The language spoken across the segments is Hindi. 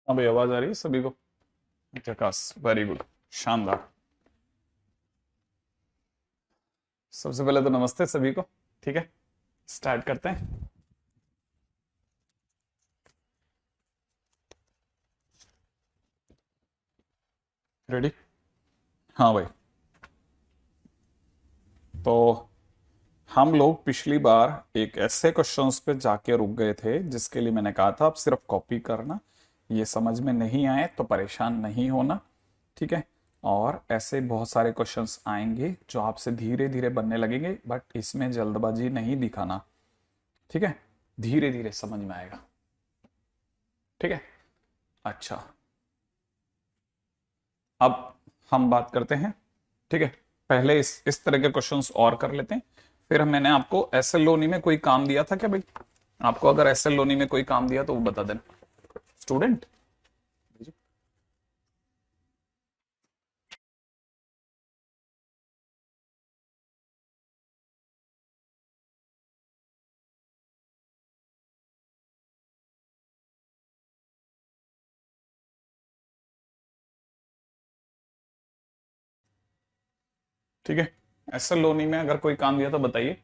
हाँ भाई, आवाज आ रही है सभी को? झकास, वेरी गुड, शानदार। सबसे पहले तो नमस्ते सभी को। ठीक है, स्टार्ट करते हैं। रेडी? हाँ भाई। तो हम लोग पिछली बार एक ऐसे क्वेश्चंस पे जाके रुक गए थे जिसके लिए मैंने कहा था आप सिर्फ कॉपी करना। ये समझ में नहीं आए तो परेशान नहीं होना। ठीक है। और ऐसे बहुत सारे क्वेश्चंस आएंगे जो आपसे धीरे धीरे बनने लगेंगे, बट इसमें जल्दबाजी नहीं दिखाना। ठीक है, धीरे धीरे समझ में आएगा। ठीक है। अच्छा, अब हम बात करते हैं। ठीक है, पहले इस तरह के क्वेश्चंस और कर लेते हैं। फिर मैंने आपको एसएल लोनी में कोई काम दिया था क्या भाई? आपको अगर एसएल लोनी में कोई काम दिया तो वो बता देना स्टूडेंट। ठीक है, एसएल लोनी में अगर कोई काम दिया तो बताइए।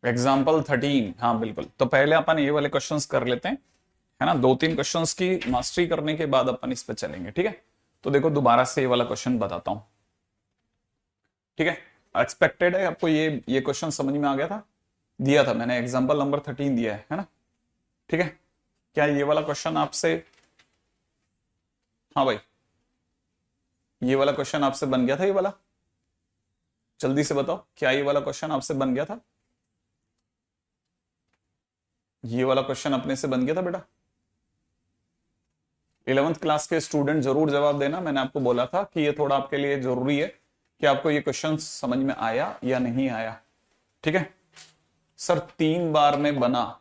एग्जाम्पल 13, हाँ बिल्कुल। तो पहले अपन ये वाले क्वेश्चंस कर लेते हैं, है ना। दो तीन क्वेश्चंस की मास्टरी करने के बाद अपन इस पे चलेंगे। ठीक है। तो देखो, दोबारा से ये वाला क्वेश्चन बताता हूं। ठीक है, एक्सपेक्टेड है आपको ये क्वेश्चन समझ में आ गया था? दिया था मैंने, एग्जाम्पल नंबर 13 दिया है ना। ठीक है, क्या ये वाला क्वेश्चन आपसे, हाँ भाई, ये वाला क्वेश्चन आपसे बन गया था? ये वाला जल्दी से बताओ, क्या ये वाला क्वेश्चन आपसे बन गया था? ये वाला क्वेश्चन अपने से बन गया था बेटा? 11th क्लास के स्टूडेंट जरूर जवाब देना। मैंने आपको बोला था कि ये थोड़ा आपके लिए जरूरी है कि आपको ये क्वेश्चन समझ में आया या नहीं आया। ठीक है सर, 3 बार में बना,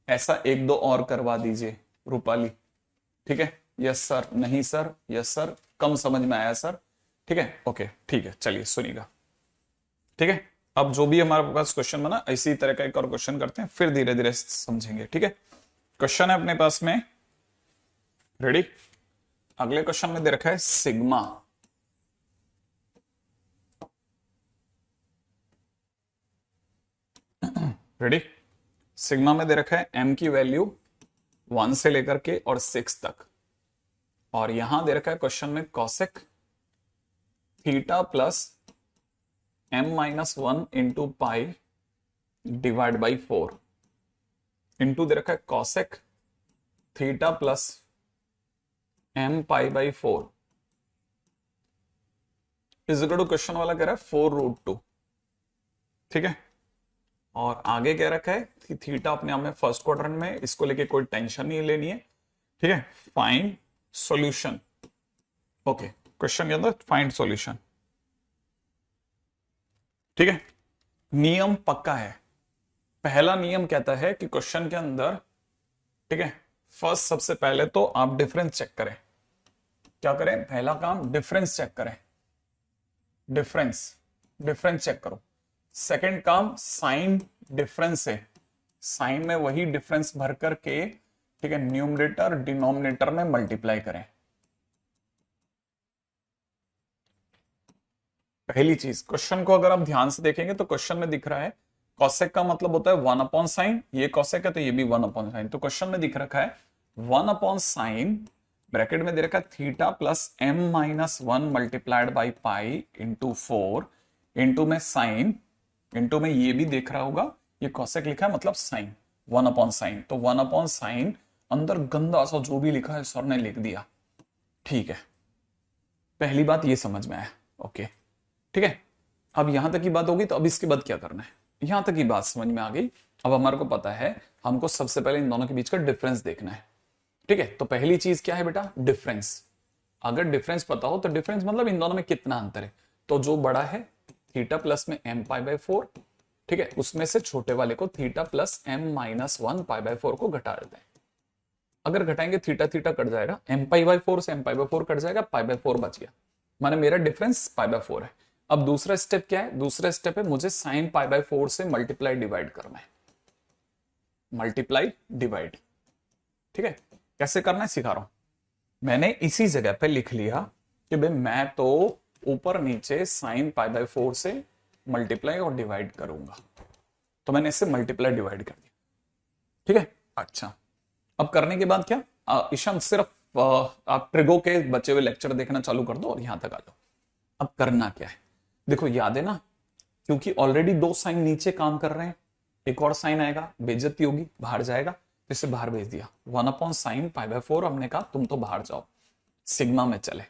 ऐसा एक दो और करवा दीजिए रूपाली। ठीक है, यस सर, नहीं सर, यस सर, कम समझ में आया सर। ठीक है, ओके, ठीक है, चलिए सुनिएगा। ठीक है, अब जो भी हमारे पास क्वेश्चन बना, इसी तरह का एक और क्वेश्चन करते हैं, फिर धीरे धीरे समझेंगे। ठीक है, क्वेश्चन है अपने पास में, रेडी? अगले क्वेश्चन में दे रखा है सिग्मा। रेडी? सिग्मा में दे रखा है एम की वैल्यू 1 से लेकर के और 6 तक, और यहां दे रखा है क्वेश्चन में cosec theta plus m-1 into pi divide by 4, into दे रखा है cosec theta plus m pi by 4 is equal to, question वाला कह रहा है 4√2। ठीक है, और आगे कह रखा है कि थीटा अपने आप में फर्स्ट क्वाड्रेंट में, इसको लेके कोई टेंशन नहीं लेनी है। ठीक है, फाइंड सॉल्यूशन। ओके, क्वेश्चन के अंदर फाइंड सॉल्यूशन। ठीक है, नियम पक्का है। पहला नियम कहता है कि क्वेश्चन के अंदर, ठीक है, फर्स्ट सबसे पहले तो आप डिफरेंस चेक करें। क्या करें? पहला काम डिफरेंस चेक करें। डिफरेंस, डिफरेंस चेक करो। सेकंड काम साइन डिफरेंस है, साइन में वही डिफरेंस भर करके, ठीक है, न्यूमरेटर डिनोमिनेटर में मल्टीप्लाई करें। पहली चीज, क्वेश्चन को अगर आप ध्यान से देखेंगे तो क्वेश्चन में दिख रहा है कॉसेक का मतलब होता है 1 अपॉन साइन, ये कॉसेक है तो ये भी 1 अपॉन साइन। तो क्वेश्चन में दिख रखा है 1 अपॉन साइन, ब्रैकेट में दे रखा है theta plus m-1 multiplied by pi into 4, into में साइन, इंटू में ये भी देख रहा होगा, ये कॉसेक लिखा है मतलब साइन, 1 अपॉन साइन। तो 1 अपॉन साइन, अंदर गंदा सा जो भी लिखा है सर ने लिख दिया। ठीक है, पहली बात ये समझ में आया। ओके, ठीक है, अब यहां तक की बात होगी, तो अब इसके बाद क्या करना है? यहां तक की बात समझ में आ गई। अब हमारे को पता है हमको सबसे पहले इन दोनों के बीच का डिफरेंस देखना है। ठीक है, तो पहली चीज क्या है बेटा? डिफरेंस। अगर डिफरेंस पता हो तो डिफरेंस मतलब इन दोनों में कितना अंतर है। तो जो बड़ा है थीटा प्लस में m पाई बाई 4, ठीक है, उसमें से छोटे वाले को theta plus m-1 pi by 4 को घटा देते हैं। अगर घटाएंगे थीटा थीटा कट जाएगा, m पाई बाई 4 से m पाई बाई 4 कट जाएगा, पाई बाई 4 बच गया, माने मेरा डिफरेंस पाई बाई 4 है। अब दूसरा स्टेप क्या है? दूसरा स्टेप है मुझे साइन पाई बाई 4 से मल्टीप्लाई डिवाइड करना है। Multiply divide. ठीक है, कैसे करना है सिखा रहा हूं। मैंने इसी जगह पे लिख लिया कि भाई मैं तो ऊपर नीचे साइन पाई बाय 4 से मल्टीप्लाई और डिवाइड करूंगा, तो मैंने इससे मल्टीप्लाई डिवाइड कर दिया। ठीक है, अच्छा अब करने के बाद क्या, ईशान सिर्फ आप ट्रिगो के बचे हुए लेक्चर देखना चालू कर दो और यहां तक आ जाओ। अब करना क्या है, देखो याद है ना, क्योंकि ऑलरेडी 2 साइन नीचे काम कर रहे हैं, एक और साइन आएगा, बेइज्जती होगी, बाहर जाएगा, इसे बाहर भेज दिया। 1/sin π/4 हमने कहा तुम तो बाहर जाओ, सिग्मा में चले।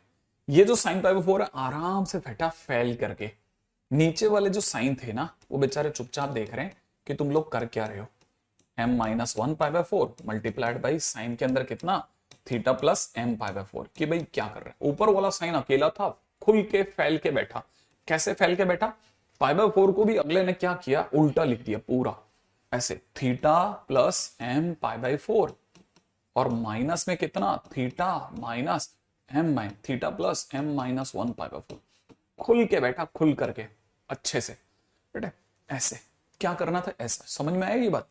ये जो साइन π/4 है आराम से फटा फैल करके, नीचे वाले जो साइन थे ना वो बेचारे चुपचाप देख रहे हैं कि तुम लोग कर क्या रहे हो। m-1 π/4 मल्टीप्लाइड बाई साइन के अंदर कितना थीटा प्लस m π/4, कि भाई क्या कर रहे हैं। ऊपर वाला साइन अकेला था, खुल के फैल के बैठा। कैसे फैल के बैठा, π/4 को भी अगले ने क्या किया, उल्टा लिख दिया पूरा ऐसे, थीटा प्लस m π/4 और माइनस में कितना theta minus m theta plus m-1 π/4, खुल के बैठा, खुल करके अच्छे से बेटे। ऐसे क्या करना था, ऐसा। समझ में आया ये बात।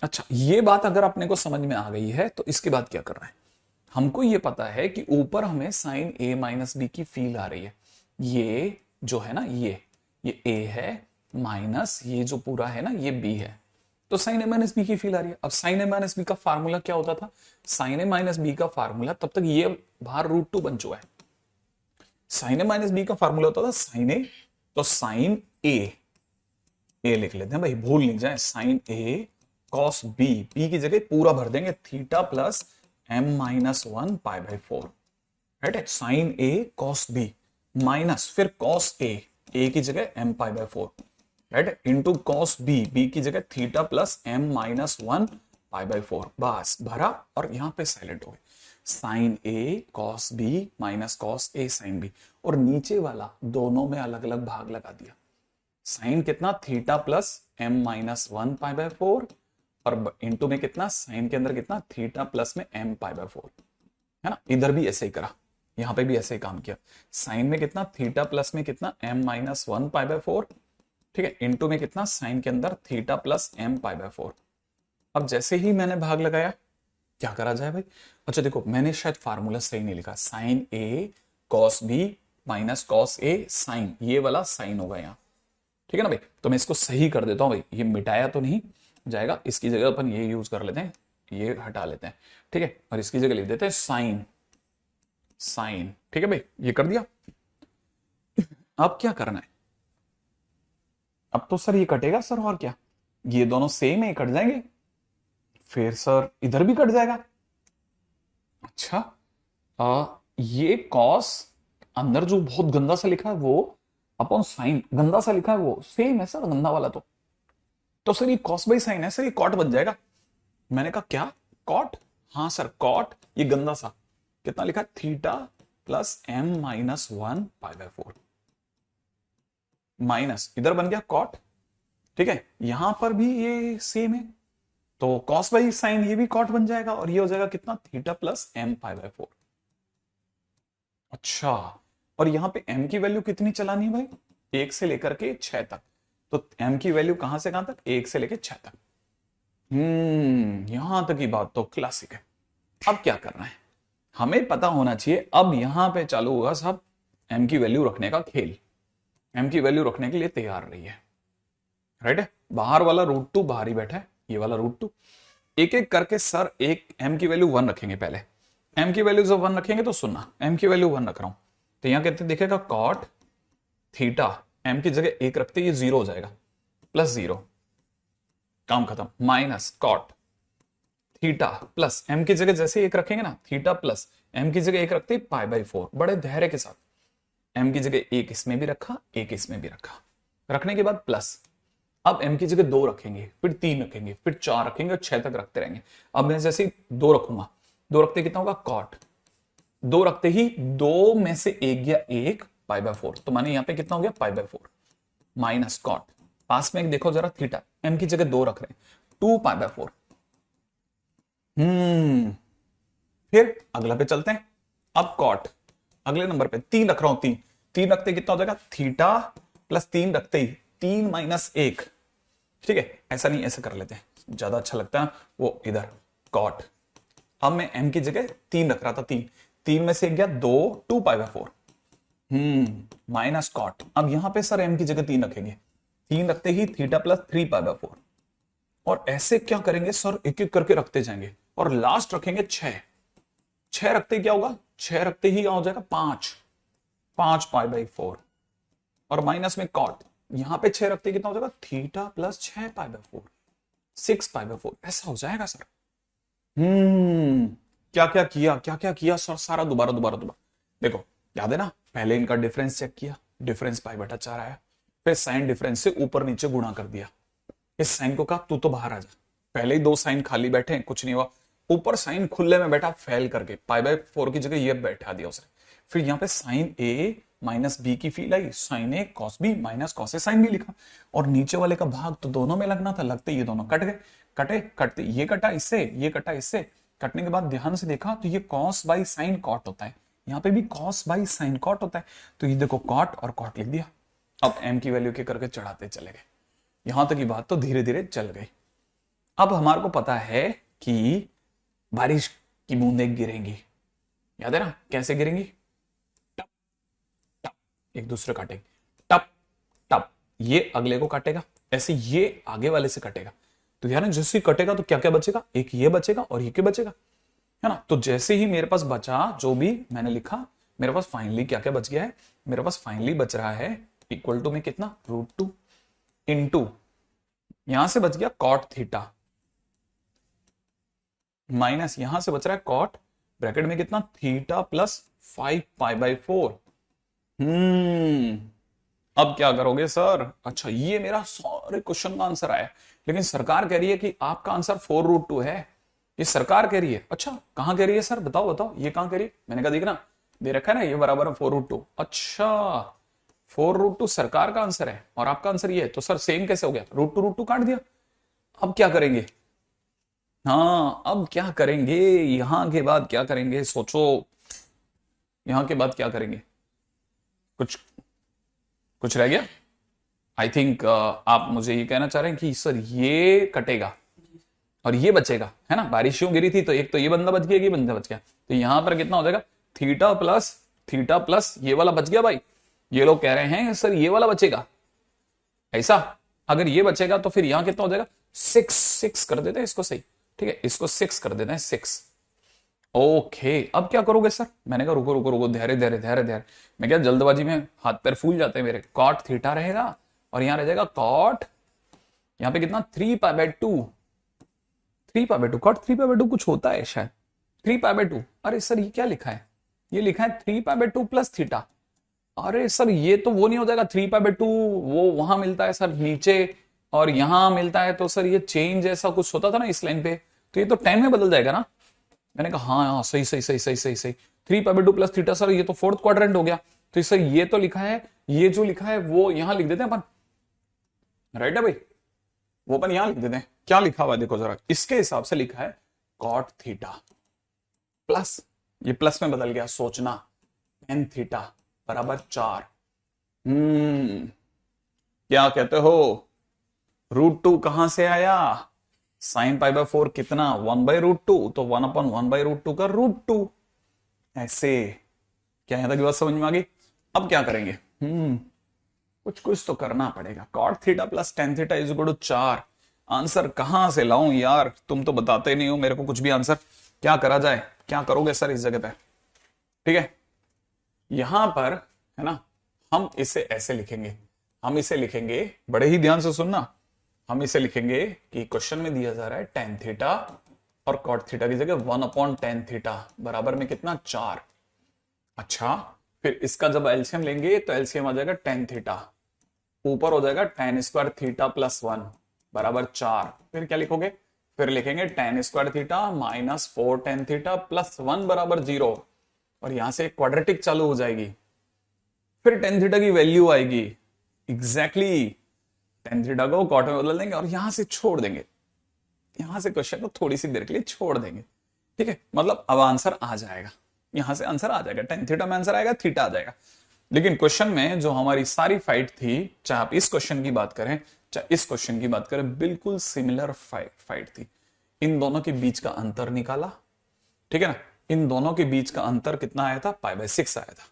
अच्छा, ये बात अगर अपने को समझ में आ गई है तो इसके बाद क्या करना है, हमको ये पता है कि ऊपर हमें साइन a माइनस बी की फील आ रही है। ये जो है ना, ये a है माइनस ये जो पूरा है ना ये b है, तो साइन a माइनस बी की फील आ रही है। अब साइन a माइनस बी का फार्मूला क्या होता था, साइन a माइनस बी का फार्मूला, तब तक ये बाहर √2 बन चुका है। साइन a माइनस बी का फार्मूला होता था साइन a, तो साइन a लिख लेते हैं भाई, भूल नहीं जाए, sine a cos b, b की जगह पूरा भर देंगे, थीटा प्लस m-1 π/4, राइट है। Sine a cos b minus फिर कॉस a की जगह m π/4, right, into cos b की जगह थीटा प्लस m-1 π/4, बस भरा और यहां पे साइलेंट हो गए। Sine a cos b minus cos a sine b, और नीचे वाला दोनों में अलग अलग भाग लगा दिया। साइन कितना थीटा प्लस m-1 π/4 और इंटू में कितना साइन के अंदर कितना थीटा प्लस में m π/4, है ना। इधर भी ऐसे ही करा, यहां पे भी ऐसे ही काम किया। साइन में कितना थीटा प्लस में कितना m-1 π/4, ठीक है, इंटू में कितना साइन के अंदर थीटा प्लस m π/4। अब जैसे ही मैंने भाग लगाया, क्या करा जाए भाई, अच्छा देखो मैंने शायद फार्मूला सही नहीं लिखा, sine a cos b minus cos a sine, ये वाला साइन होगा यहाँ, ठीक है ना भाई। तो मैं इसको सही कर देता हूं भाई, ये मिटाया तो नहीं जाएगा, इसकी जगह अपन ये यूज कर लेते हैं, ये हटा लेते हैं, ठीक है, और इसकी जगह लिख देते हैं साइन, साइन, ठीक है भाई, ये कर दिया। अब क्या करना है, अब तो सर ये कटेगा सर, और क्या, ये दोनों सेम है, कट जाएंगे, फिर सर इधर भी कट जाएगा। अच्छा ये कॉस अंदर जो बहुत गंदा सा लिखा है वो अपॉन साइन गंदा सा लिखा है वो सेम है सर, गंदा वाला तो सर ये कॉस बाई साइन है सर, ये कॉट बन जाएगा। मैंने कहा क्या कॉट, हाँ सर कॉट, ये गंदा सा कितना लिखा, थीटा प्लस m-1 π/4 माइनस इधर बन गया कॉट, ठीक है, यहां पर भी ये सेम है, तो कॉस बाई साइन ये भी कॉट बन जाएगा, और ये हो जाएगा कितना थीटा प्लस m π/4। अच्छा, और यहां पे m की वैल्यू कितनी चलानी है भाई, 1 से लेकर के 6 तक, तो m की वैल्यू कहां से कहां तक, 1 से लेकर 6 तक। यहां तक की बात तो क्लासिक है। अब क्या करना है, हमें पता होना चाहिए, अब यहां पे चालू होगा सब m की वैल्यू रखने का खेल। m की वैल्यू रखने के लिए तैयार रही है, राइट है, बाहर वाला √2 बाहर ही बैठा है, ये वाला √2, एक एक करके सर एक m की वैल्यू 1 रखेंगे पहले। m की वैल्यू जब 1 रखेंगे तो सुनना, m की वैल्यू 1 रख रहा हूं, तो यहां कहते दिखेगा कॉट थीटा, m की जगह 1 रखते ये 0 हो जाएगा, प्लस 0, काम खत्म, minus cot theta plus m की जगह जैसे 1 रखेंगे ना, थीटा प्लस m की जगह 1 रखते π/4, बड़े धैर्य के साथ, m की जगह 1 इसमें भी रखा, 1 इसमें भी रखा, रखने के बाद प्लस, अब m की जगह 2 रखेंगे, फिर 3 रखेंगे, फिर 4 रखेंगे और 6 तक रखते रहेंगे। अब मैं जैसे 2 रखूंगा, 2 रखते कितना होगा कॉट, 2 रखते ही 2 में से 1 गया 1 π/4, तो माने यहां पे कितना हो गया π/4 माइनस कॉट, पास में एक देखो जरा थीटा, m की जगह 2 रख रहे हैं 2 π/4। फिर अगला पे चलते हैं, अब कॉट अगले नंबर पे 3 रख रहा हूं, 3 रखते कितना हो जाएगा थीटा प्लस 3 रखते ही 3 - 1, ठीक है, ऐसा नहीं ऐसा कर लेते हैं, ज्यादा अच्छा लगता है वो इधर कॉट। अब मैं m की जगह 3 रख रहा था, 3 में से एक गया 2, 2π/4 माइनस कॉट। अब यहां पे सर m की जगह 3 रखेंगे, 3 रखते ही थीटा प्लस 3π/4 और ऐसे क्या करेंगे सर, एक एक करके रखते जाएंगे और लास्ट रखेंगे 6 रखते ही क्या होगा, 6 रखते ही क्या हो जाएगा 5π/4 और माइनस में कॉट, यहां पे 6 रखते कितना हो जाएगा थीटा प्लस 6π/4 6π/4 ऐसा हो जाएगा सर। क्या क्या किया सर, सारा दोबारा देखो, याद है ना, पहले इनका डिफरेंस चेक किया, डिफरेंस π/4 आया, फिर साइन डिफरेंस से ऊपर नीचे गुणा कर दिया, इस साइन को कहा तू तो बाहर आ जा, पहले ही 2 साइन खाली बैठे हैं, कुछ नहीं हुआ, ऊपर साइन खुले में बैठा फेल करके π/4 की जगह ये बैठा दिया उसने, फिर यहाँ पे साइन ए माइनस बी की फील आई, sine A cos B minus cos A sine B लिखा, और नीचे वाले का भाग तो दोनों में लगना था, लगते ये दोनों कट गए, कटते ये कटा इससे, ये कटा इससे, कटने के बाद ध्यान से देखा तो ये कॉस बाई साइन कॉट होता है, यहाँ पे भी कॉस बाई साइन कॉट होता है, तो ये देखो कॉट और कॉट लिख दिया। अब m की वैल्यू के करके चढ़ाते चले गए, यहां तक की बात तो धीरे धीरे चल गई। अब हमारे को पता है कि बारिश की बूंदें गिरेंगी, याद है ना कैसे गिरेंगी, टप टप, एक दूसरे काटेंगे, टप टप, ये अगले को काटेगा, ऐसे ये आगे वाले से कटेगा, तो यार जैसे ही कटेगा तो क्या क्या बचेगा, एक ये बचेगा और ये क्या बचेगा, है ना। तो जैसे ही मेरे पास बचा जो भी मैंने लिखा, मेरे पास फाइनली क्या क्या बच गया है, मेरे पास फाइनली बच रहा है इक्वल टू में कितना √2 इंटू, यहां से बच गया कॉट थीटा, माइनस यहां से बच रहा है कॉट, ब्रैकेट में कितना थीटा प्लस 5π/4। अब क्या करोगे सर, अच्छा ये मेरा सारे क्वेश्चन का आंसर आया, लेकिन सरकार कह रही है कि आपका आंसर 4√2 है, ये सरकार कह रही है। अच्छा कहां कह रही है सर, बताओ ये कहां कह रही है, मैंने कहा देखना दे रखा है ना, ये बराबर है 4√2, अच्छा 4√2 सरकार का आंसर है और आपका आंसर ये है, तो सर सेम कैसे हो गया, √2 काट दिया। अब क्या करेंगे, हाँ अब क्या करेंगे, यहां के बाद क्या करेंगे सोचो, यहां के बाद क्या करेंगे, कुछ रह गया, आई थिंक आप मुझे ये कहना चाह रहे हैं कि सर ये कटेगा और ये बचेगा, है ना, बारिश क्यों गिरी थी, तो एक तो ये बंदा बच गया, ये बंदा बच गया, तो यहां पर कितना हो जाएगा थीटा प्लस ये वाला बच गया भाई, ये लोग कह रहे हैं सर ये वाला बचेगा, ऐसा अगर ये बचेगा तो फिर यहां कितना हो जाएगा 6 कर देते हैं इसको, सही ठीक है, इसको 6 कर देते हैं 6। ओके अब क्या करोगे सर, मैंने कहा रुको धैर्य, मैं क्या जल्दबाजी में हाथ पैर फूल जाते हैं मेरे, कॉट थीटा रहेगा और यहां रह जाएगा कॉट, यहां पे कितना 3π/2 कॉट 3π/2 कुछ होता है शायद 3π/2, अरे सर ये क्या लिखा है, ये लिखा है 3π/2 प्लस थीटा, अरे सर ये तो वो नहीं हो जाएगा 3π/2, वो वहां मिलता है सर नीचे और यहां मिलता है, तो सर ये चेंज ऐसा कुछ होता था ना इस लाइन पे, तो ये तो 10 में बदल जाएगा ना, मैंने कहा हाँ सही 3π/2 प्लस थीटा, सर ये तो 4th क्वाड्रेंट हो गया, तो सर ये तो लिखा है, ये जो लिखा है वो यहां लिख देते हैं अपन, राइट है भाई, वो अपन यहां लिख देते हैं, क्या लिखा हुआ है देखो जरा, इसके हिसाब से लिखा है कॉट थीटा प्लस, ये प्लस में बदल गया, सोचना tan थीटा बराबर 4, क्या कहते हो, √2 कहां से आया, sin π/4 कितना 1/√2, तो 1/1/√2 का √2, ऐसे, क्या यहां तक की बात समझ में आ गई। अब क्या करेंगे, कुछ तो करना पड़ेगा, cot theta plus tan theta is equal to 4, answer कहां से लाऊं यार, तुम तो बताते नहीं हो मेरे को कुछ भी आंसर, क्या करा जाए, क्या करोगे सर इस जगह पे, ठीक है, यहां पर है ना, हम इसे ऐसे लिखेंगे, हम इसे लिखेंगे, बड़े ही ध्यान से सुनना, हम इसे लिखेंगे कि क्वेश्चन में दिया जा रहा है tan थीटा और कॉट थीटा की जगह 1/tan थीटा बराबर में कितना 4, अच्छा फिर इसका जब एलसीएम लेंगे तो एलसीएम आ जाएगा tan थीटा, ऊपर हो जाएगा tan² थीटा प्लस 1 बराबर 4, फिर क्या लिखोगे, फिर लिखेंगे tan² theta minus 4tan theta plus 1 बराबर 0, और यहां से क्वाड्रेटिक चालू हो जाएगी, फिर tan थीटा की वैल्यू आएगी, एग्जैक्टली tan थीटा को कॉट में बदल देंगे और यहां से छोड़ देंगे, यहां से क्वेश्चन को थोड़ी सी देर के लिए छोड़ देंगे, ठीक है, मतलब अब आंसर आ जाएगा, यहां से आंसर आ जाएगा, tan थीटा में आंसर आएगा, थीटा आ जाएगा। लेकिन क्वेश्चन में जो हमारी सारी फाइट थी, चाहे आप इस क्वेश्चन की बात करें इस क्वेश्चन की बात करें, बिल्कुल सिमिलर फाइट थी। इन दोनों के बीच का अंतर निकाला, ठीक है ना। इन दोनों के बीच का अंतर कितना आया था, π/6 आया था।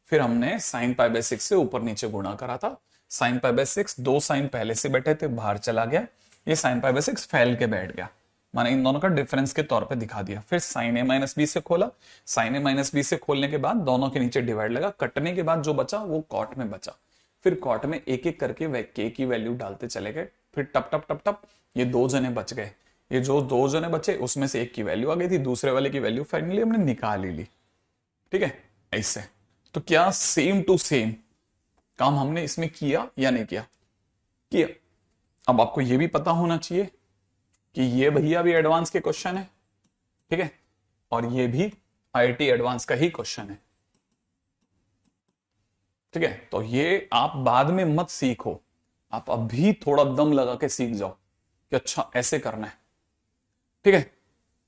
फिर हमने साइन π/6 से ऊपर नीचे गुणा करा था। साइन π/6, 2 साइन पहले से बैठे थे, बाहर चला गया, ये साइन π/6 फैल के बैठ गया, माने इन दोनों का डिफरेंस के तौर पे दिखा दिया। फिर साइन a-b से खोला, साइन a-b से खोलने के बाद दोनों के नीचे डिवाइड लगा, कटने के बाद जो बचा वो कॉट में बचा। फिर कॉट में एक एक करके वह के की वैल्यू डालते चले गए। फिर टप टप टप टप ये 2 जने बच गए। ये जो 2 जने बचे उसमें से एक की वैल्यू आ गई थी, दूसरे वाले की वैल्यू फाइनली हमने निकाल ही ली, ठीक है। ऐसे तो क्या सेम टू सेम काम हमने इसमें किया या नहीं किया? किया। अब आपको यह भी पता होना चाहिए कि ये भैया भी एडवांस के क्वेश्चन है, ठीक है, और ये भी आईआईटी एडवांस का ही क्वेश्चन है, ठीक है। तो ये आप बाद में मत सीखो, आप अभी थोड़ा दम लगा के सीख जाओ कि अच्छा ऐसे करना है, ठीक है।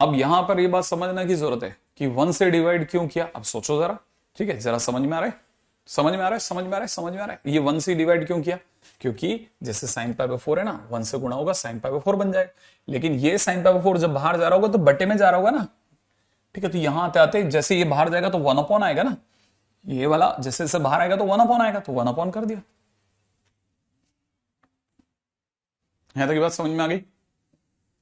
अब यहां पर ये बात समझने की जरूरत है कि 1 से डिवाइड क्यों किया। अब सोचो जरा, ठीक है, जरा समझ में आ रहा है, समझ में आ रहा है, समझ में आ रहा है, समझ में आ रहा है। ये 1 से डिवाइड क्यों किया? क्योंकि जैसे साइन π/4 है ना, 1 से गुणा होगा साइन π/4 बन जाएगा। लेकिन ये साइन π/4 जब बाहर जा रहा होगा तो बटे में जा रहा होगा ना, ठीक है। तो यहां आते आते जैसे ये बाहर जाएगा तो 1/, आएगा ना, ये वाला जैसे जैसे बाहर आएगा तो 1/, आएगा, तो 1/, कर दिया। यहां तक की बात समझ में आ गई?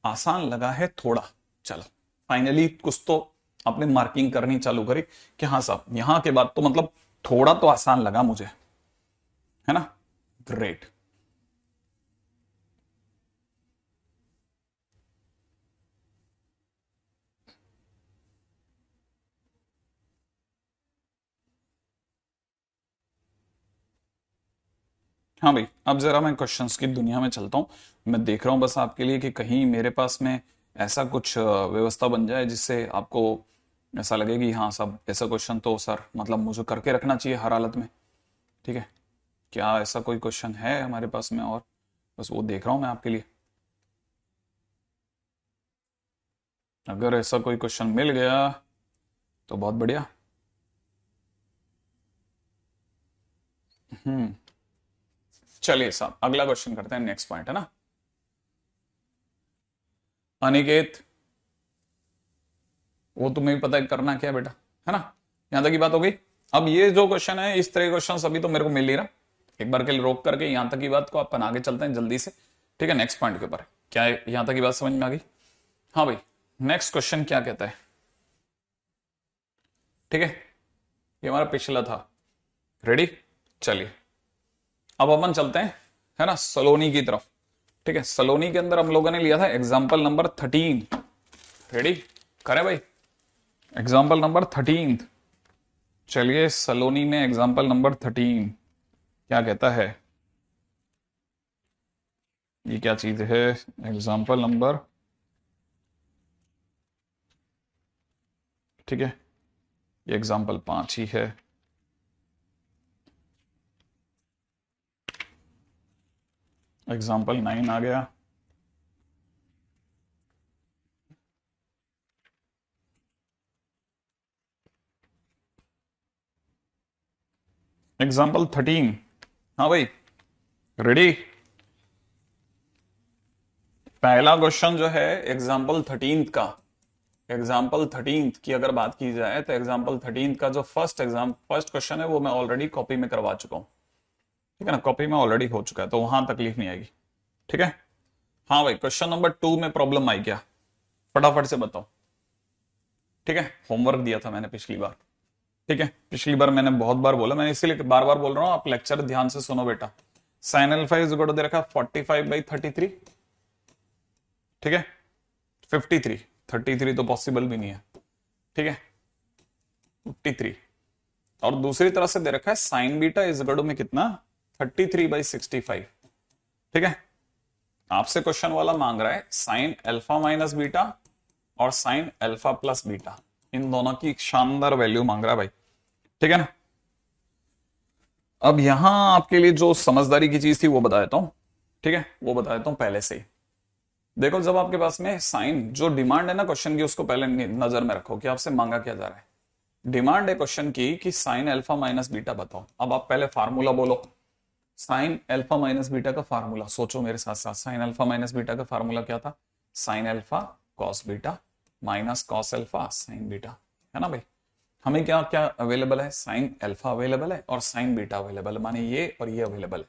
आसान लगा है थोड़ा, चलो फाइनली कुछ तो आपने मार्किंग करनी चालू करी कि हाँ साहब यहां के बाद तो मतलब थोड़ा तो आसान लगा मुझे, है ना। ग्रेट। हाँ भाई, अब जरा मैं क्वेश्चंस की दुनिया में चलता हूं। मैं देख रहा हूं बस आपके लिए कि कहीं मेरे पास में ऐसा कुछ व्यवस्था बन जाए जिससे आपको ऐसा लगे कि हाँ साहब ऐसा क्वेश्चन तो सर मतलब मुझे करके रखना चाहिए हर हालत में, ठीक है। क्या ऐसा कोई क्वेश्चन है हमारे पास में? और बस वो देख रहा हूं मैं आपके लिए। अगर ऐसा कोई क्वेश्चन मिल गया तो बहुत बढ़िया। हम्म, चलिए साहब अगला क्वेश्चन करते हैं, नेक्स्ट पॉइंट है ना। अनिकेत, वो तुम्हें भी पता है करना क्या है बेटा, है ना। यहां तक की बात हो गई। अब ये जो क्वेश्चन है, इस तरह क्वेश्चन अभी तो मेरे को मिल नहीं रहा, एक बार के लिए रोक करके यहां तक की बात को अपन आगे चलते हैं जल्दी से, ठीक है। नेक्स्ट पॉइंट के ऊपर क्या है, यहां तक की बात समझ में आ गई? हाँ भाई, नेक्स्ट क्वेश्चन क्या कहता है, ठीक है। ये हमारा पिछला था, रेडी। चलिए अब अपन चलते हैं, है ना, सलोनी की तरफ, ठीक है। सलोनी के अंदर हम लोगों ने लिया था एग्जाम्पल नंबर 13, रेडी करें भाई, एग्जाम्पल नंबर 13। चलिए सलोनी में एग्जाम्पल नंबर 13 क्या कहता है, ये क्या चीज है, एग्जाम्पल नंबर, ठीक है, ये एग्जाम्पल 5 ही है। एग्जाम्पल 9 आ गया, एग्जाम्पल 13। हाँ भाई रेडी। पहला क्वेश्चन जो है एग्जाम्पल 13 का, एग्जाम्पल 13 की अगर बात की जाए तो एग्जाम्पल 13 का जो फर्स्ट क्वेश्चन है वो मैं ऑलरेडी कॉपी में करवा चुका हूं, ठीक है ना, कॉपी में ऑलरेडी हो चुका है, तो वहां तकलीफ नहीं आएगी, ठीक है। हाँ भाई क्वेश्चन नंबर 2 में प्रॉब्लम आई क्या, फटाफट से बताओ, ठीक है। होमवर्क दिया था मैंने पिछली बार, ठीक है, पिछली बार मैंने बहुत बार बोला, मैंने इसीलिए बार बार बोल रहा हूं, आप लेक्चर ध्यान से सुनो बेटा। Sine alpha is equal to दे रखा 45/33, ठीक है, 53, 33 तो पॉसिबल भी नहीं है, ठीक है, 53। और दूसरी तरफ से दे रखा है sine beta is equal to में कितना, 33/65, ठीक है। आपसे क्वेश्चन वाला मांग रहा है साइन अल्फा माइनस बीटा और साइन अल्फा प्लस बीटा, इन दोनों की शानदार वैल्यू मांग रहा है भाई, ठीक है ना। अब यहां आपके लिए जो समझदारी की चीज थी वो बता देता हूं, ठीक है, वो बता देता हूं पहले से ही। देखो जब आपके पास में साइन जो डिमांड है ना क्वेश्चन की, उसको पहले नजर में रखो कि आपसे मांगा क्या जा रहा है। डिमांड है क्वेश्चन की कि साइन अल्फा माइनस बीटा बताओ। अब आप पहले फार्मूला बोलो, साइन अल्फा माइनस बीटा का फार्मूला सोचो मेरे साथ साथ। साइन अल्फा माइनस बीटा का फार्मूला क्या था? Sine alpha cos beta minus cos alpha sign beta, है ना भाई। हमें क्या क्या अवेलेबल है? साइन अल्फा अवेलेबल है और साइन बीटा अवेलेबल है, माने ये और ये अवेलेबल है।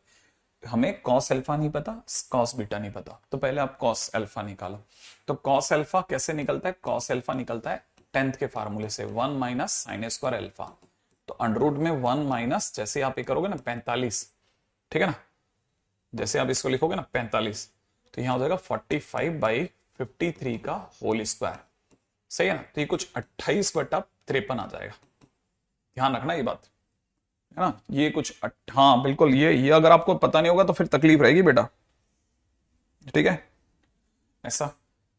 हमें कॉस अल्फा नहीं पता, कॉस बीटा नहीं पता, तो पहले आप कॉस अल्फा निकालो। तो कॉस अल्फा कैसे निकलता है? कॉस अल्फा निकलता है 10th के फार्मूले से, 1 माइनस साइन स्क्वायर अल्फा। तो अंडर रूट में 1 माइनस, जैसे आप ये करोगे ना 45, ठीक है ना, जैसे आप इसको लिखोगे ना 45, तो यहां हो जाएगा 45/53 का होल स्क्वायर, सही है ना। तो ये कुछ 28/53 आ जाएगा, ध्यान रखना ये बात, है ना। ये कुछ हाँ बिल्कुल, ये अगर आपको पता नहीं होगा तो फिर तकलीफ रहेगी बेटा, ठीक है ऐसा।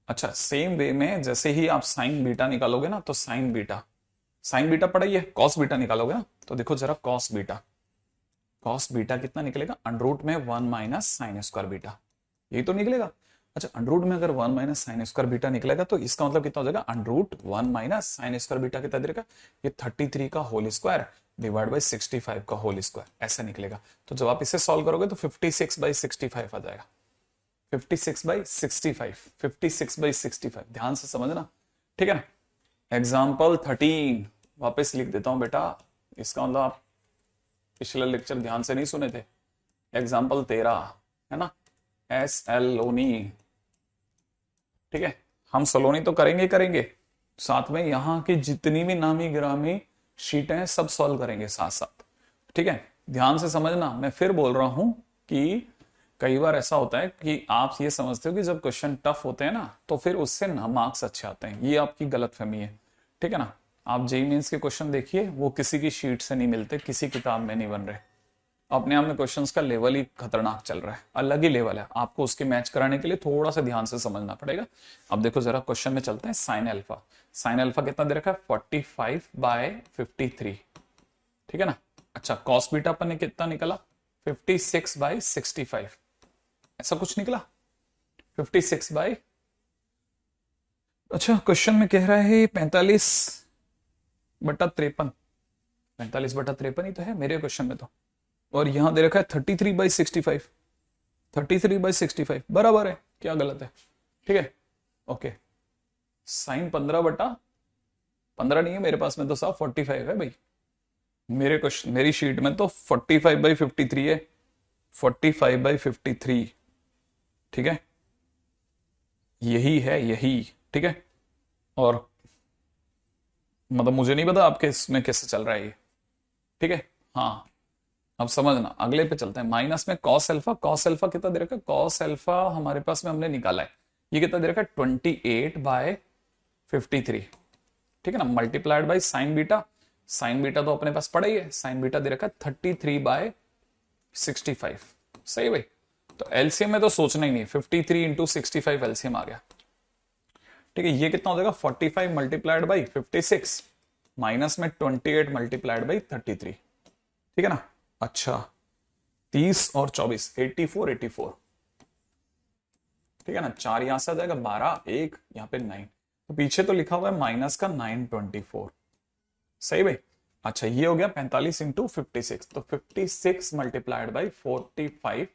अच्छा, सेम वे में जैसे ही आप साइन बीटा निकालोगे ना, तो साइन बीटा पढ़ा ही है, कॉस बीटा निकालोगे ना, तो देखो जरा कॉस बीटा कितना निकलेगा? अंडर रूट में 1 माइनस साइन स्क्वायर बीटा, यही तो निकलेगा। अच्छा, अंडर रूट में अगर 1 माइनस साइन स्क्वायर बीटा निकलेगा तो इसका मतलब कितना हो जाएगा? Under root 1 minus sine square beta कितना देगा? ये 33 का होल स्क्वायर डिवाइड बाई 65 का होल स्क्वायर, ऐसा निकलेगा। तो जब आप इसे सॉल्व करोगे तो 56/65 आ जाएगा। 56/65 ध्यान से समझना, ठीक है ना। एग्जाम्पल 13 वापस लिख देता हूं बेटा, इसका मतलब आप पिछले लेक्चर ध्यान से नहीं सुने थे। एग्जाम्पल 13 है ना, सलोनी, ठीक है। हम सलोनी तो करेंगे, साथ में यहाँ की जितनी भी नामी गिरामी शीटें हैं सब सॉल्व करेंगे साथ साथ, ठीक है। ध्यान से समझना, मैं फिर बोल रहा हूं कि कई बार ऐसा होता है कि आप ये समझते हो कि जब क्वेश्चन टफ होते हैं ना तो फिर उससे ना मार्क्स अच्छे आते हैं, ये आपकी गलतफहमी है, ठीक है ना। आप जेईई मेंस के क्वेश्चन देखिए, वो किसी की शीट से नहीं मिलते, किसी किताब में नहीं बन रहे, अपने आप में क्वेश्चंस का लेवल ही खतरनाक चल रहा है, अलग ही लेवल है। आपको उसके मैच कराने के लिए थोड़ा सा ध्यान से समझना पड़ेगा। अब देखो जरा क्वेश्चन में चलते हैं। साइन अल्फा कितना दे रखा है? 45/53, ठीक है ना। अच्छा, कॉस बीटा अपन ने कितना निकला? 56/65, ऐसा कुछ निकला 56 अच्छा, क्वेश्चन में कह रहा है 45/53, 45/53 ही तो है मेरे क्वेश्चन में तो, और यहां दे रखा है 33/65, 33/65 बराबर है, क्या गलत है? ठीक है, ओके। साइन 15/15 नहीं है मेरे पास में, तो साफ 45 है भाई। मेरे क्वेश्चन, मेरी शीट में तो 45/53 है, 45/53, ठीक है, यही है, यही, ठीक है। और मतलब मुझे नहीं पता आपके इसमें कैसे चल रहा है ये, ठीक है। हाँ, अब समझना, अगले पे चलते हैं। माइनस में कॉस अल्फा कितना दे रखा है? कॉस अल्फा हमारे पास में हमने निकाला है, ये कितना दे रखा है? 28/53, ठीक है ना, मल्टीप्लाइड बाई साइन बीटा तो अपने पास पड़ा ही है, साइन बीटा दे रखा है 33/65, सही भाई। तो एलसीएम में तो सोचना ही नहीं, 53 इंटू 65 एलसीएम आ गया, ठीक है। ये कितना हो जाएगा? 45 मल्टीप्लाइड बाई 56 माइनस में 28 मल्टीप्लाइड बाई 33, ठीक है ना। अच्छा, 30 और 24 84, ठीक है ना। 4 यहां से आ जाएगा, 12, 1 यहां पे 9, तो पीछे तो लिखा हुआ है माइनस का 924, सही भाई। अच्छा, ये हो गया 45 इंटू 56, तो 56 मल्टीप्लाइड बाई 45,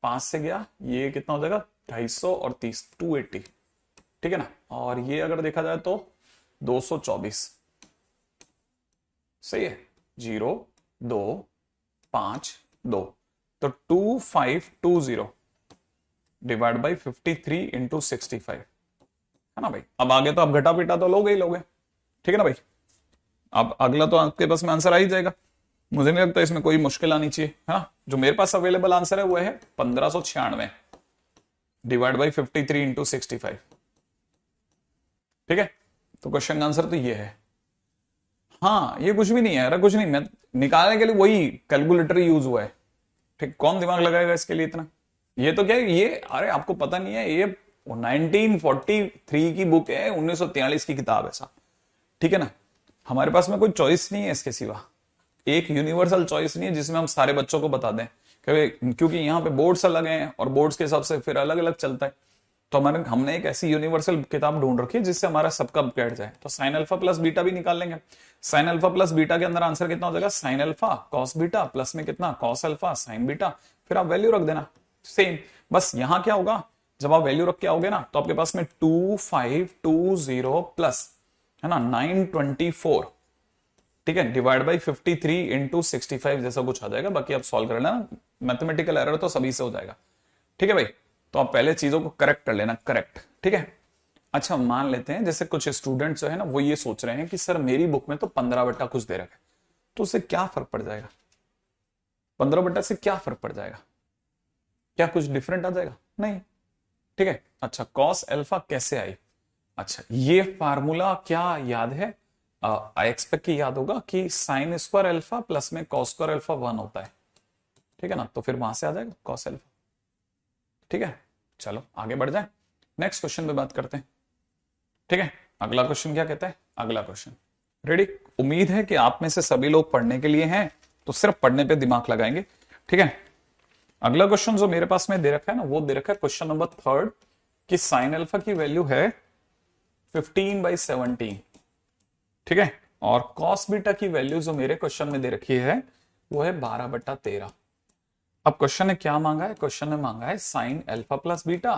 5 से गया, ये कितना हो जाएगा? 250 और 30 280, ठीक है ना। और ये अगर देखा जाए तो 224, सही है, 0 2 5 2, तो 2520 डिवाइड बाई 53 इंटू 65, है ना भाई। अब आगे तो आप घटा पीटा तो लोगे ही लोगे, ठीक है ना भाई। अब अगला तो आपके पास में आंसर आ ही जाएगा, मुझे नहीं लगता इसमें कोई मुश्किल आनी चाहिए, है ना। जो मेरे पास अवेलेबल आंसर है वो है 1596 डिवाइड बाई 53 इंटू 65, ठीक है। तो क्वेश्चन का आंसर तो ये है। हाँ, ये कुछ भी नहीं है, अरे कुछ नहीं, मैं निकालने के लिए वही कैलकुलेटर यूज हुआ है, ठीक। कौन दिमाग लगाएगा इसके लिए इतना? ये तो क्या है ये, अरे आपको पता नहीं है, ये 1943 की बुक है, 1943 की किताब है साहब, ठीक है ना। हमारे पास में कोई चॉइस नहीं है इसके सिवा, एक यूनिवर्सल चॉइस नहीं है जिसमें हम सारे बच्चों को बता दें, क्योंकि यहाँ पे बोर्ड्स अलग हैं और बोर्ड्स के हिसाब से फिर अलग अलग चलता है। तो हमने एक ऐसी यूनिवर्सल किताब ढूंढ रखी है जिससे हमारा सबका बैठ जाए। तो साइन अल्फा प्लस बीटा भी निकाल लेंगे। साइन अल्फा प्लस बीटा के अंदर आंसर कितना हो जाएगा? Sine alpha cos beta plus में कितना? कॉस अल्फा साइन बीटा फिर आप वैल्यू रख देना सेम। बस यहां क्या होगा, जब आप वैल्यू रख के आओगे ना तो आपके पास में 2520 प्लस है ना 924, ठीक है, डिवाइड बाई 53 इंटू 65 जैसा कुछ आ जाएगा। बाकी आप सॉल्व कर लेना, मैथमेटिकल एरर तो सभी से हो जाएगा, ठीक है भाई। तो आप पहले चीजों को करेक्ट कर लेना, करेक्ट, ठीक है। अच्छा मान लेते हैं जैसे कुछ स्टूडेंट्स जो है ना वो ये सोच रहे हैं कि सर मेरी बुक में तो 15 बट्टा कुछ दे रखा है, तो उससे क्या फर्क पड़ जाएगा, 15 बट्टा से क्या फर्क पड़ जाएगा, क्या कुछ डिफरेंट आ जाएगा, नहीं, ठीक है। अच्छा कॉस अल्फा कैसे आई, अच्छा ये फार्मूला क्या याद है, आई एक्सपेक्ट कि याद होगा कि साइन स्क्वायर अल्फा प्लस में कॉस स्क्वायर अल्फा 1 होता है, ठीक है ना, तो फिर वहां से आ जाएगा कॉस अल्फा, ठीक है। चलो आगे बढ़ जाए, नेक्स्ट क्वेश्चन पे बात करते हैं, ठीक है। अगला क्वेश्चन क्या कहता है, अगला क्वेश्चन रेडी। उम्मीद है कि आप में से सभी लोग पढ़ने के लिए हैं तो सिर्फ पढ़ने पे दिमाग लगाएंगे, ठीक है। अगला क्वेश्चन जो मेरे पास में दे रखा है ना वो दे रखा है क्वेश्चन नंबर 3 कि साइन अल्फा की वैल्यू है 15/17, ठीक है, और कॉस बीटा की वैल्यू जो मेरे क्वेश्चन में दे रखी है वो है 12/13। अब क्वेश्चन ने क्या मांगा है, क्वेश्चन ने मांगा है साइन अल्फा प्लस बीटा,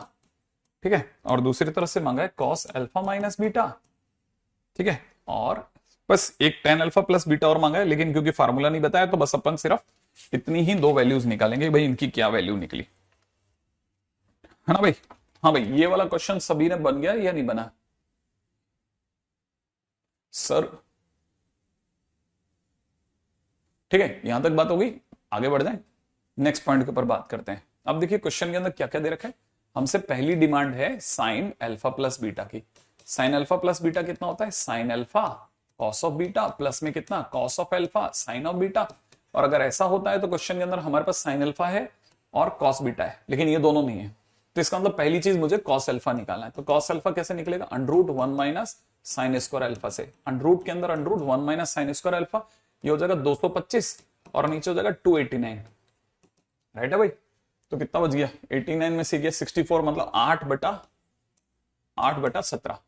ठीक है, और दूसरी तरफ से मांगा है कॉस अल्फा माइनस बीटा, ठीक है, और बस एक टेन अल्फा प्लस बीटा और मांगा है, लेकिन क्योंकि फार्मूला नहीं बताया तो बस अपन सिर्फ इतनी ही दो वैल्यूज निकालेंगे, भाई इनकी क्या वैल्यू निकली, है ना भाई। हाँ भाई ये वाला क्वेश्चन सभी ने बन गया या नहीं बना सर, ठीक है, यहां तक बात होगी, आगे बढ़ जाए, नेक्स्ट पॉइंट के ऊपर बात करते हैं। अब देखिए क्वेश्चन के अंदर क्या क्या दे रखा है, हमसे पहली डिमांड है साइन अल्फा प्लस बीटा की। साइन अल्फा प्लस बीटा कितना होता है, sine alpha cos of beta plus में कितना cos of alpha sign of beta. और अगर ऐसा होता है तो क्वेश्चन के अंदर हमारे पास साइन अल्फा है और कॉस बीटा है, लेकिन ये दोनों नहीं है, तो इसका मतलब पहली चीज मुझे कॉस अल्फा निकालना है। तो कॉस अल्फा कैसे निकलेगा, √1 माइनस साइन स्क्वायर अल्फा से, अंडरूट के अंदर √1 माइनस साइन स्क्वायर अल्फा, ये हो जाएगा 225 और नीचे हो जाएगा 289, राइट है भाई। तो कितना बच गया, 89 में से गया 64, मतलब 8/17।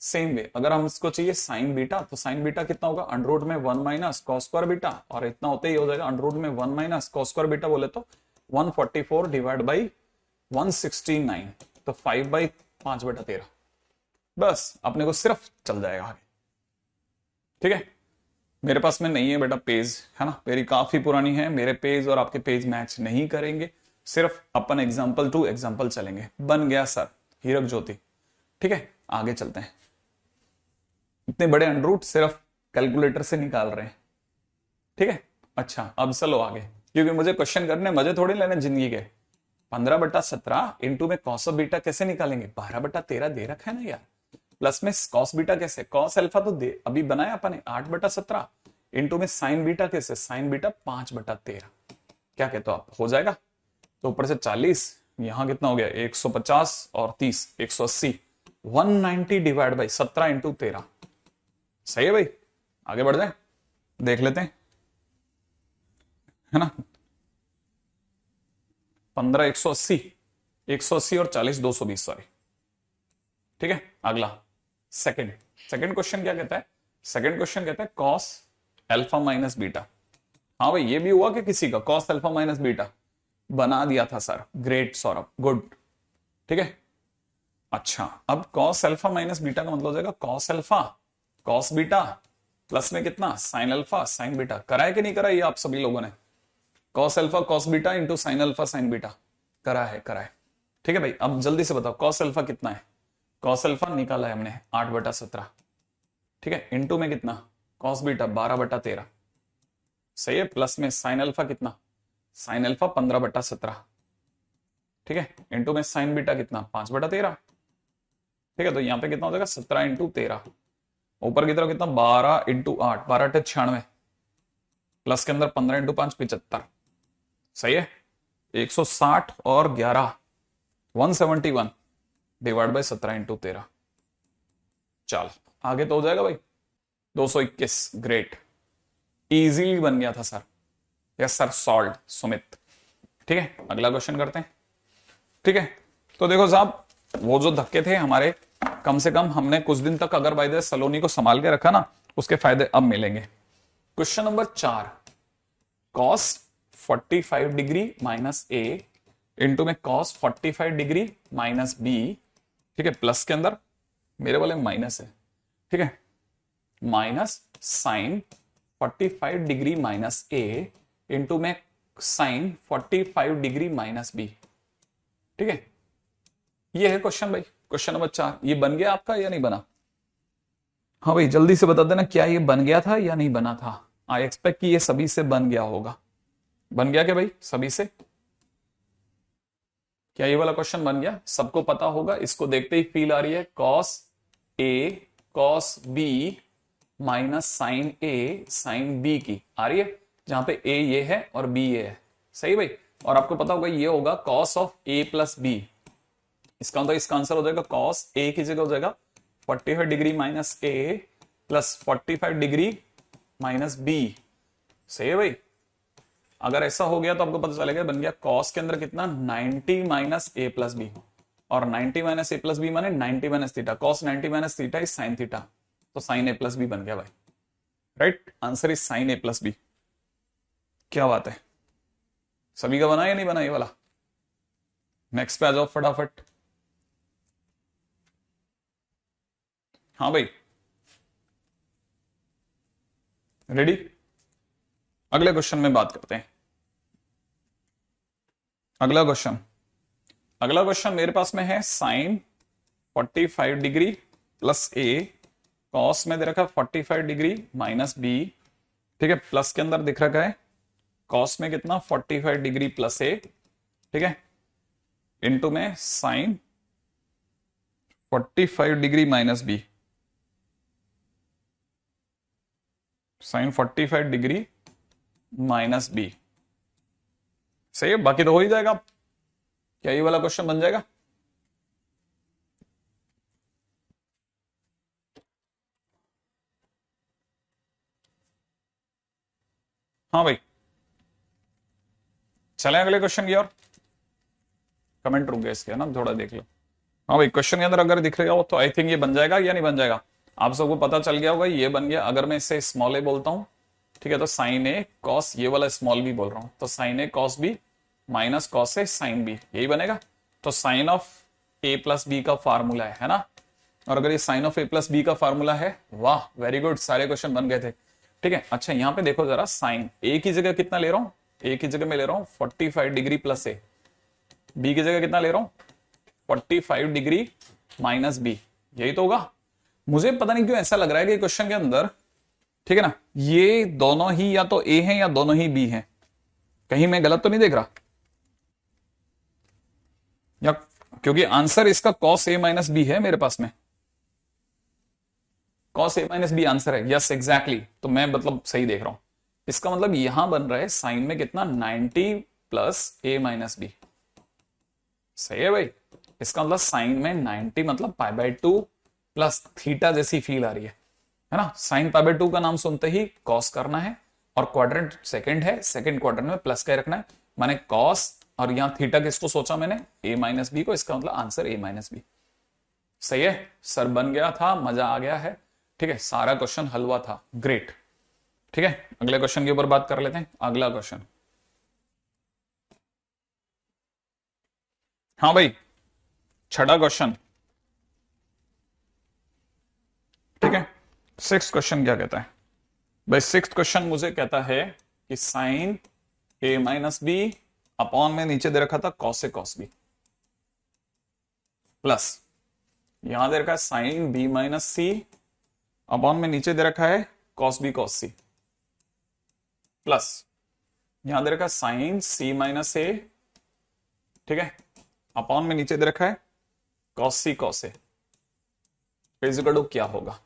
सेम वे अगर हम इसको चाहिए साइन बीटा, तो साइन बीटा कितना होगा, अंडरूट में 1 माइनस कॉस स्क्वायर बीटा, और इतना होते ही हो जाएगा अंडरूट में 1 माइनस कॉस स्क्वायर बीटा बोले तो 144 डिवाइड बाई 169, तो 5/5/13, बस अपने को सिर्फ चल जाएगा आगे, ठीक है। मेरे पास में नहीं है बेटा पेज, है ना, मेरी काफी पुरानी है, मेरे पेज और आपके पेज मैच नहीं करेंगे, सिर्फ अपन एग्जाम्पल टू एग्जाम्पल चलेंगे। बन गया सर हीरक ज्योति, ठीक है, आगे चलते हैं। इतने बड़े अंडरूट सिर्फ कैलकुलेटर से निकाल रहे हैं, ठीक है। अच्छा अब चलो आगे, क्योंकि मुझे क्वेश्चन करने मजे थोड़ी लेने जिंदगी के। 15/17 इंटू में कॉस ऑफ बीटा कैसे निकालेंगे, 12/13 दे रखा है ना यार, प्लस में कॉस बीटा कैसे, कॉस अल्फा तो दे अभी बनाया अपन 8/17 इंटू में साइन बीटा कैसे, साइन बीटा 5/13, क्या कहते हो आप, हो जाएगा। तो ऊपर से 40, यहां कितना हो गया 150 और 30 180, 190 डिवाइड बाई 17 इंटू 13, सही है भाई। आगे बढ़ जाए, देख लेते हैं, है ना, 15 180, 180 और 40 220, सॉरी, ठीक है। अगला सेकंड क्वेश्चन क्या कहता है, सेकंड क्वेश्चन कहता है कॉस अल्फा माइनस बीटा। हाँ भाई ये भी हुआ कि किसी का कॉस अल्फा माइनस बीटा बना दिया था सर, ग्रेट सौरभ, गुड, ठीक है। अच्छा अब कॉस अल्फा माइनस बीटा का मतलब हो जाएगा cos alpha cos beta plus में कितना साइन अल्फा साइन बीटा। करा है कि नहीं करा ये आप सभी लोगों ने, cos alpha cos beta into sine alpha sign beta, करा है, ठीक है भाई। अब जल्दी से बताओ कॉस अल्फा कितना है, कॉस अल्फा निकाला है हमने 8/17, ठीक है, इंटू में कितना कॉस बीटा 12/13, सही है, प्लस में साइन अल्फा कितना, साइन अल्फा 15/17, ठीक है, इंटू में साइन बीटा कितना 5/13, ठीक है। तो यहां पे कितना हो जाएगा 17 इंटू 13, ऊपर की तरफ कितना 12 इंटू 8, 12 × 96, प्लस के अंदर 15 इंटू 5 75, सही है, 160 और 11 171 डिवाइड बाई 17 इंटू 13, चल आगे तो हो जाएगा भाई 221, ग्रेट, इजीली बन गया था sir, yes sir, solve Sumit, ठीक है। अगला क्वेश्चन करते हैं, ठीक है। तो देखो साहब वो जो धक्के थे हमारे, कम से कम हमने कुछ दिन तक अगर बाय द सलोनी को संभाल के रखा ना, उसके फायदे अब मिलेंगे। Question number 4, cos 45 degree minus A into में कॉस 45 डिग्री माइनस बी, ठीक है, प्लस के अंदर मेरे वाले माइनस है, ठीक है, minus sign 45 degree minus A into में साइन 45 डिग्री माइनस बी, ठीक है। ये है क्वेश्चन भाई, क्वेश्चन नंबर 4। ये बन गया आपका या नहीं बना? हाँ भाई जल्दी से बता देना, क्या ये बन गया था या नहीं बना था? आई एक्सपेक्ट कि ये सभी से बन गया होगा। बन गया क्या भाई सभी से? क्या ये वाला क्वेश्चन बन गया? सबको पता होगा, इसको देखते ही फील आ रही है, cos A cos B minus sine A sine B की आ रही है, जहां पे ए ये है और बी ये है, सही भाई। और आपको पता होगा ये होगा cos of A plus B, इसका मतलब इसका आंसर हो जाएगा कॉस ए की जगह हो जाएगा 45 डिग्री माइनस ए प्लस 45 डिग्री माइनस बी, सही है भाई। अगर ऐसा हो गया तो आपको पता चलेगा बन गया कॉस के अंदर कितना 90 माइनस ए प्लस बी, और 90 माइनस ए प्लस बी माने 90 minus theta, cos 90 minus theta is sine theta, तो साइन ए प्लस बी बन गया भाई, right. Answer is sine A plus B. क्या बात है, सभी का बना या नहीं बना ये वाला? नेक्स्ट पे आ जाओ फटाफट। हाँ भाई रेडी? अगले क्वेश्चन में बात करते हैं। अगला क्वेश्चन मेरे पास में है साइन 45 डिग्री प्लस ए, कॉस में दे रखा है 45 डिग्री माइनस बी, ठीक है, प्लस के अंदर दिख रखा है कॉस में कितना 45 डिग्री प्लस ए, ठीक है, इंटू में sine 45 degree minus B, sine 45 degree minus B, सही है। बाकी तो हो ही जाएगा। क्या ये वाला क्वेश्चन बन जाएगा? हाँ भाई चलें अगले क्वेश्चन की ओर। कमेंट रुक गया इसके ना, थोड़ा देख लो। हाँ भाई क्वेश्चन के अंदर अगर दिख रहा हो तो आई थिंक ये बन जाएगा या नहीं बन जाएगा? आप सबको पता चल गया होगा ये बन गया। अगर मैं इससे स्मॉल ए बोलता हूं, ठीक है, तो साइन ए कॉस, ये वाला स्मॉल बी बोल रहा हूं, तो sine A cos B minus cos A sine B, यही बनेगा। तो sine of A plus B का फार्मूला है ना, और अगर ये sine of A plus B का फार्मूला है, वाह वेरी गुड, सारे क्वेश्चन बन गए थे, ठीक है। अच्छा यहाँ पे देखो जरा, साइन ए की जगह कितना ले रहा हूं, ए की जगह मैं ले रहा हूं 45 डिग्री प्लस ए, बी की जगह कितना ले रहा हूं 45 डिग्री माइनस बी, यही तो होगा। मुझे पता नहीं क्यों ऐसा लग रहा है कि क्वेश्चन के अंदर, ठीक है ना, ये दोनों ही या तो ए हैं या दोनों ही बी हैं, कहीं मैं गलत तो नहीं देख रहा? या क्योंकि आंसर इसका कॉस ए माइनस बी है मेरे पास में, कॉस ए माइनस बी आंसर है, यस एग्जैक्टली, तो मैं मतलब सही देख रहा हूं। इसका मतलब यहां बन रहा है साइन में कितना 90 प्लस ए माइनस बी, सही है भाई। इसका मतलब साइन में 90 मतलब पाई बाय 2 प्लस थीटा जैसी फील आ रही है ना। साइन पाई बाय 2 का नाम सुनते ही कॉस करना है, और क्वाड्रेंट सेकंड है, सेकंड क्वाड्रेंट में प्लस का रखना है, माने कॉस, और यहां थीटा किसको सोचा मैंने, ए माइनस बी को, इसका मतलब आंसर ए माइनस बी, सही है सर, बन गया था, मजा आ गया है, ठीक है, सारा क्वेश्चन हलवा था, ग्रेट, ठीक है। अगले क्वेश्चन के ऊपर बात कर लेते हैं। अगला क्वेश्चन, हाँ भाई छठा क्वेश्चन, ठीक है। सिक्स क्वेश्चन क्या कहता है भाई? सिक्स क्वेश्चन मुझे कहता है कि sign A minus B upon में नीचे दे रखा था cos A cos B, plus यहां दे रखा है साइन बी माइनस सी अपॉन में नीचे दे रखा है कॉस बी कॉस सी, प्लस यहां दे रखा है साइन सी माइनस ए, ठीक है, अपॉन में नीचे दे रखा है cos C cos A, equal to क्या होगा,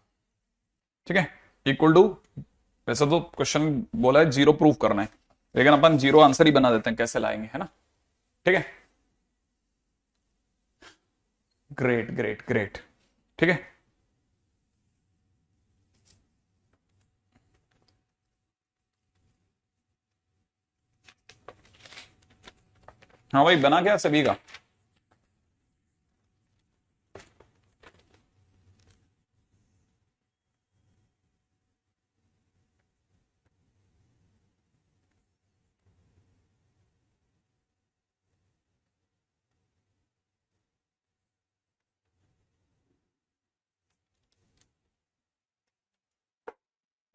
ठीक है, इक्वल टू, वैसे तो क्वेश्चन बोला है जीरो प्रूफ करना है, लेकिन अपन जीरो आंसर ही बना देते हैं, कैसे लाएंगे, है ना, ठीक है, ग्रेट ग्रेट ग्रेट, ठीक है। हाँ भाई बना क्या सभी का?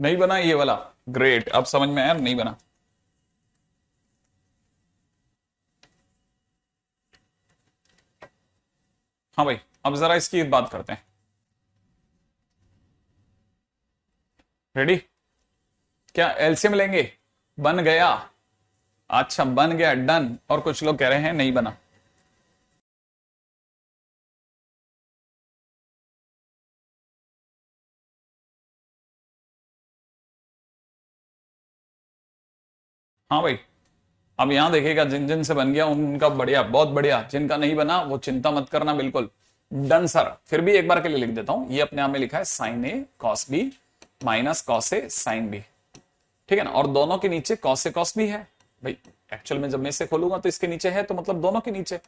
नहीं बना ये वाला? ग्रेट, अब समझ में आया नहीं बना। हाँ भाई, अब जरा इसकी बात करते हैं। रेडी? क्या एलसीएम लेंगे? बन गया। अच्छा बन गया, डन। और कुछ लोग कह रहे हैं नहीं बना। हाँ भाई, अब यहां देखिएगा, जिन जिन से बन गया उनका बढ़िया, बहुत बढ़िया। जिनका नहीं बना वो चिंता मत करना, बिल्कुल डन सर। फिर भी एक बार के लिए लिख देता हूं, ये अपने आप में लिखा है sign A cos B minus cos A sine B, ठीक है ना। और दोनों के नीचे कॉस ए कॉस बी है भाई। एक्चुअल में जब मैं इसे खोलूंगा तो इसके नीचे है, तो मतलब दोनों के नीचे,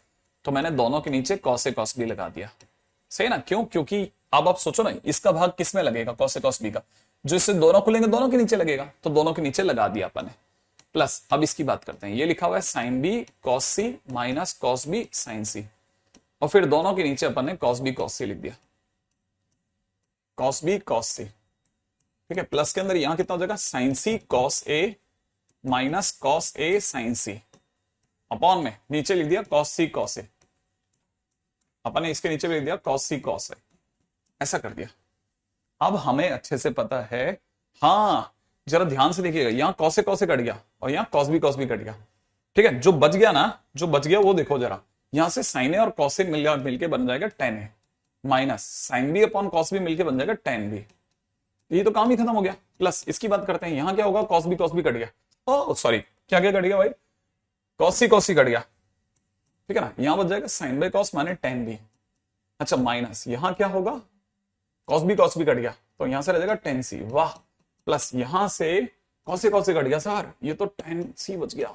तो मैंने दोनों के नीचे कॉस ए कॉस बी लगा दिया। सही ना? क्यों? क्योंकि अब आप सोचो ना, इसका भाग किस में लगेगा? कॉस ए कॉस बी का। जो इससे दोनों खुलेंगे दोनों के नीचे लगेगा, तो दोनों के नीचे लगा दिया अपन ने। प्लस अब इसकी बात करते हैं, ये लिखा हुआ है साइन बी कॉस सी माइनस कॉस बी साइन सी, और फिर दोनों के नीचे अपन ने कॉस बी कॉस सी लिख दिया, कॉस बी कॉस सी, ठीक है। प्लस के अंदर यहां कितना हो जाएगा? Sign C cos A minus cos A sign C, upon में नीचे लिख दिया कॉस सी कॉस ए, अपन ने इसके नीचे भी लिख दिया कॉस सी कॉस ए। ऐसा कर दिया। अब हमें अच्छे से पता है, हाँ जरा ध्यान से देखिएगा, यहां कॉस ए कट गया और यहां कॉस बी कट गया, ठीक है। जो बच गया ना, जो बच गया वो देखो जरा, यहां से साइन ए और कॉस ए मिलके बन जाएगा tan A, minus sine B upon cos B मिलके बन जाएगा टेन बी। ये तो काम ही खत्म हो गया। प्लस इसकी बात करते हैं, यहां क्या होगा? कॉस बी कट गया, ओ सॉरी, क्या क्या कट गया भाई? कॉस सी कट गया, ठीक है ना। यहां बच जाएगा साइन बाई कॉस माने टेन बी। अच्छा माइनस यहां क्या होगा? कॉस बी कट गया, तो यहां से रह जाएगा टेन सी, वाह। प्लस यहां से कॉस से कट गया सर, ये तो टेन सी बच गया।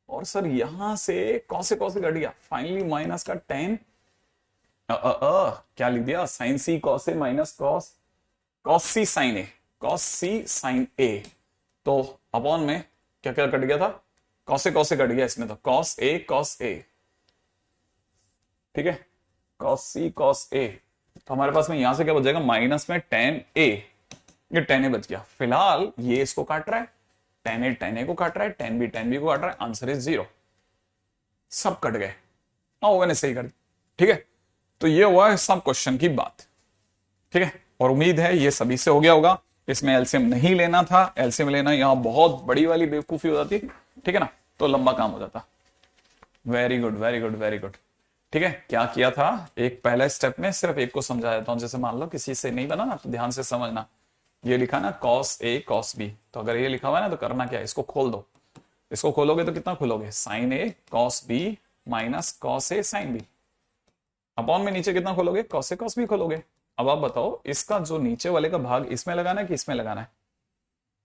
और सर यहां से कॉस कट गया, फाइनली माइनस का टेन, क्या लिख दिया? Sign C cos A minus cos C sign A, cos C sign ए। तो अपॉन में क्या क्या कट गया था? कॉस ए कट गया इसमें, तो कॉस ए, ठीक है, कॉस सी कॉस ए। तो हमारे पास में यहां से क्या बच जाएगा? माइनस में टेन ए, ये टेन ए बच गया। फिलहाल ये इसको काट रहा है, टेन ए को काट रहा है, टेन बी को काट रहा है, आंसर इज 0। सब कट गए। होगा ने सही कर दी, ठीक है। तो ये हुआ सब क्वेश्चन की बात, ठीक है। और उम्मीद है ये सभी से हो गया होगा। इसमें एलसीएम नहीं लेना था, एलसीएम लेना यहां बहुत बड़ी वाली बेवकूफी हो जाती, ठीक है ना, तो लंबा काम हो जाता। Very good very good very good, ठीक है। क्या किया था? एक पहले स्टेप में सिर्फ एक को समझा देता हूं। जैसे मान लो किसी से नहीं बना ना, तो ध्यान से समझना। ये लिखा ना कॉस ए कॉस बी, तो अगर ये लिखा हुआ है ना, तो करना क्या है? इसको खोल दो। इसको खोलोगे तो कितना खोलोगे? Sign A cos B minus cos A sine B, upon में नीचे कितना खोलोगे? कॉस ए कॉस बी खोलोगे। अब आप बताओ, इसका जो नीचे वाले का भाग इसमें लगाना है कि इसमें लगाना है?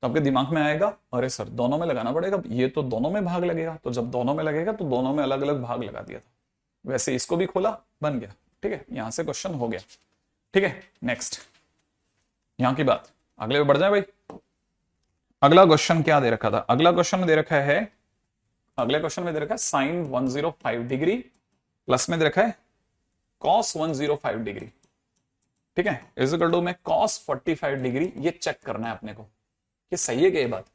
तो आपके दिमाग में आएगा, अरे सर दोनों में लगाना पड़ेगा, ये तो दोनों में भाग लगेगा। तो जब दोनों में लगेगा तो दोनों में अलग अलग भाग लगा दिया था। वैसे इसको भी खोला, बन गया, ठीक है। यहां से क्वेश्चन हो गया, ठीक है। नेक्स्ट, यहां की बात अगले में बढ़ जाए भाई। अगला क्वेश्चन क्या दे रखा था? अगला क्वेश्चन में दे रखा है, अगले क्वेश्चन में दे रखा है साइन 105 डिग्री, प्लस में दे रखा है कॉस 105 डिग्री, ठीक है, इज इक्वल टू में कॉस 45 डिग्री। ये चेक करना है अपने को, ये सही है क्या ये बात?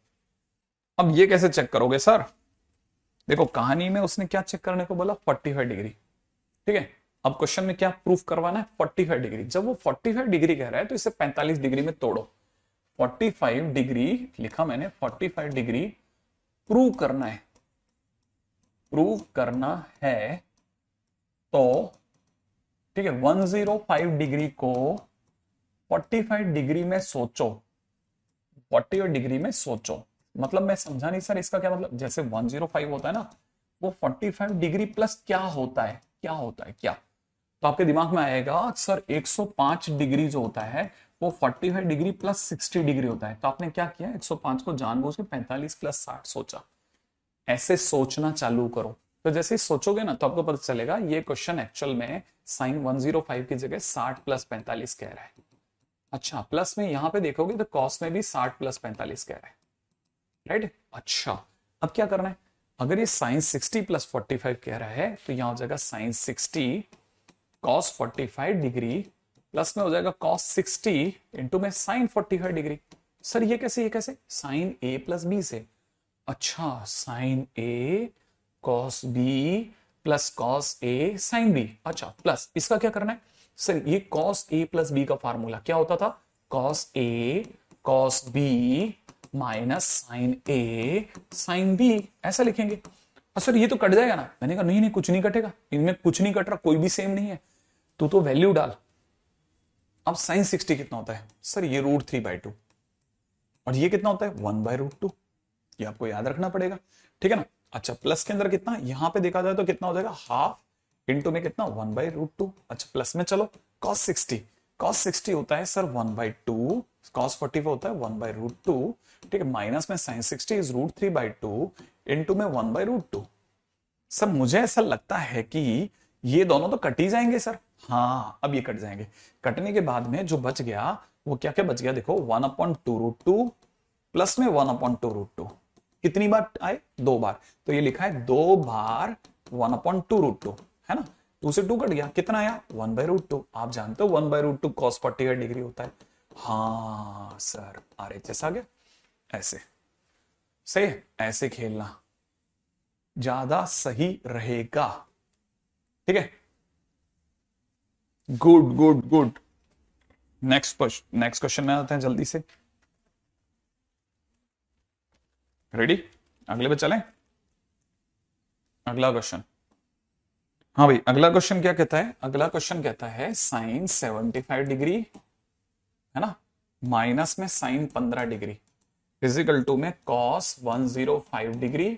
अब ये कैसे चेक करोगे सर? देखो कहानी में उसने क्या चेक करने को बोला? 45 डिग्री, ठीक है। अब क्वेश्चन में क्या प्रूफ करवाना है? 45 डिग्री। जब वो 45 डिग्री कह रहा है तो इसे 45 डिग्री में तोड़ो। 45 डिग्री लिखा मैंने, 45 डिग्री प्रूव करना है, प्रूव करना है। तो ठीक है, 105 डिग्री को 45 डिग्री में सोचो, 45 डिग्री में सोचो। मतलब मैं समझा नहीं सर, इसका क्या मतलब? जैसे 105 होता है ना, वो 45 डिग्री प्लस क्या होता है? क्या होता है क्या? तो आपके दिमाग में आएगा सर 105 डिग्री जो होता है वो 45 डिग्री प्लस 60 डिग्री होता है। तो आपने क्या किया? 105 को जानबूझ के 45 प्लस 60 सोचा। ऐसे सोचना चालू करो, तो जैसे ही सोचोगे ना, तो आपको पता चलेगा ये क्वेश्चन एक्चुअल में साइन 105 की जगह 60 प्लस 45 कह रहा है। अच्छा, प्लस में यहां पे देखोगे तो कॉस में भी 60 प्लस 45 कह रहा है, राइट। अच्छा, अब क्या करना है? अगर ये साइन 60 प्लस 45 कह रहा है, तो यहां हो जाएगा साइन 60 कॉस 45 डिग्री, प्लस में हो जाएगा कॉस 60 इंटू में साइन 45 डिग्री। सर ये कैसे साइन ए प्लस बी से। अच्छा, sign A cos B plus cos A sine B. अच्छा, प्लस इसका क्या करना है सर, ये कॉस ए प्लस बी का फार्मूला क्या होता था, cos A cos B minus sine A sine B, ऐसा लिखेंगे। और सर ये तो कट जाएगा ना, मैंने कहा नहीं नहीं कुछ नहीं कटेगा, इनमें कुछ नहीं कट रहा, कोई भी सेम नहीं है, तू तो वैल्यू डाल। अब साइन 60 कितना होता है सर, ये √3/2, और ये कितना होता है 1/√2, ये आपको याद रखना पड़ेगा, ठीक है ना। अच्छा, प्लस के अंदर कितना, यहां पे देखा जाए तो कितना हो जाएगा हाफ, इंटू में कितना 1/√2। अच्छा, प्लस में चलो cos 60 होता है सर 1/2, cos 45 होता है 1/√2, ठीक है। माइनस में sin 60 इज √3/2, इंटू में 1/√2। सर मुझे ऐसा लगता है कि ये दोनों तो कट ही जाएंगे सर। हाँ, अब ये कट जाएंगे। कटने के बाद में जो बच गया वो क्या क्या बच गया, देखो 1/2√2 प्लस में 1/2√2, कितनी बार आए, 2 बार, तो ये लिखा है 2 बार 1/2√2, है ना। 2 से 2 कट गया, कितना आया 1/√2। आप जानते हो 1/√2 cos 45 डिग्री होता है। हाँ सर, RHS आ गया, ऐसे सही है, ऐसे खेलना ज्यादा सही रहेगा, ठीक है। Good good good. Next question में आते हैं जल्दी से। रेडी, अगले पे चलें। अगला क्वेश्चन, हाँ भाई, अगला क्वेश्चन क्या कहता है, अगला क्वेश्चन कहता है साइन 75 डिग्री, है ना, माइनस में साइन 15 डिग्री फिजिकल टू में कॉस 105 डिग्री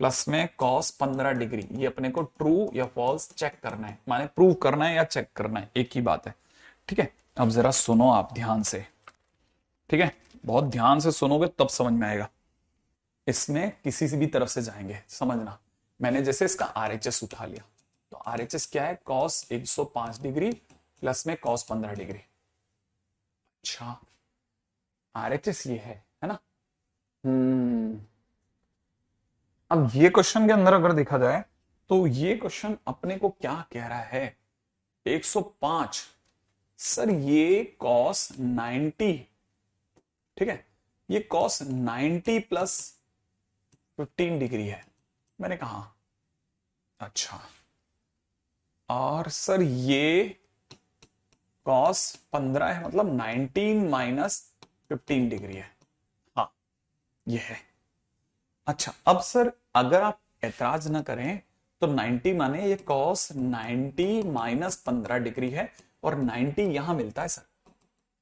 प्लस में कॉस 15 डिग्री। ये अपने को ट्रू या फॉल्स चेक करना है, माने प्रूव करना है या चेक करना है, एक ही बात है, ठीक है। अब जरा सुनो आप ध्यान से, ठीक है, बहुत ध्यान से सुनोगे तब समझ में आएगा। इसमें किसी से भी तरफ से जाएंगे, समझना। मैंने जैसे इसका RHS उठा लिया, तो RHS क्या है, cos 105 डिग्री प्लस में cos 15 डिग्री। अच्छा, RHS ये है ना। अब ये क्वेश्चन के अंदर अगर देखा जाए तो ये क्वेश्चन अपने को क्या कह रहा है, 105 सर, ये cos 90, ठीक है, ये cos 90 प्लस 15 डिग्री है, मैंने कहा। अच्छा, और सर ये cos 15 है, मतलब 19 माइनस 15 डिग्री है, हाँ ये है। अच्छा, अब सर अगर आप ऐतराज ना करें तो 90 माने ये cos 90 माइनस 15 डिग्री है, और 90 यहां मिलता है सर,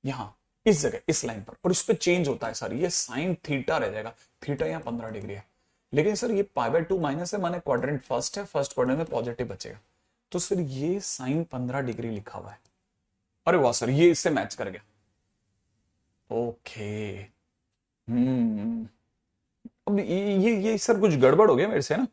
यहां इस जगह इस लाइन पर, और इस पे चेंज होता है सर, ये साइन थीटा रह जाएगा, थीटा यहां 15 डिग्री है, लेकिन सर ये π/2 माइनस है, माने क्वाड्रेंट फर्स्ट है, फर्स्ट क्वाड्रेंट में पॉजिटिव बचेगा, तो सर ये साइन 15 डिग्री लिखा हुआ है। अरे वाह सर, ये इससे मैच कर गया, ओके। अब ये सर कुछ गड़बड़ हो गया मेरे से ना,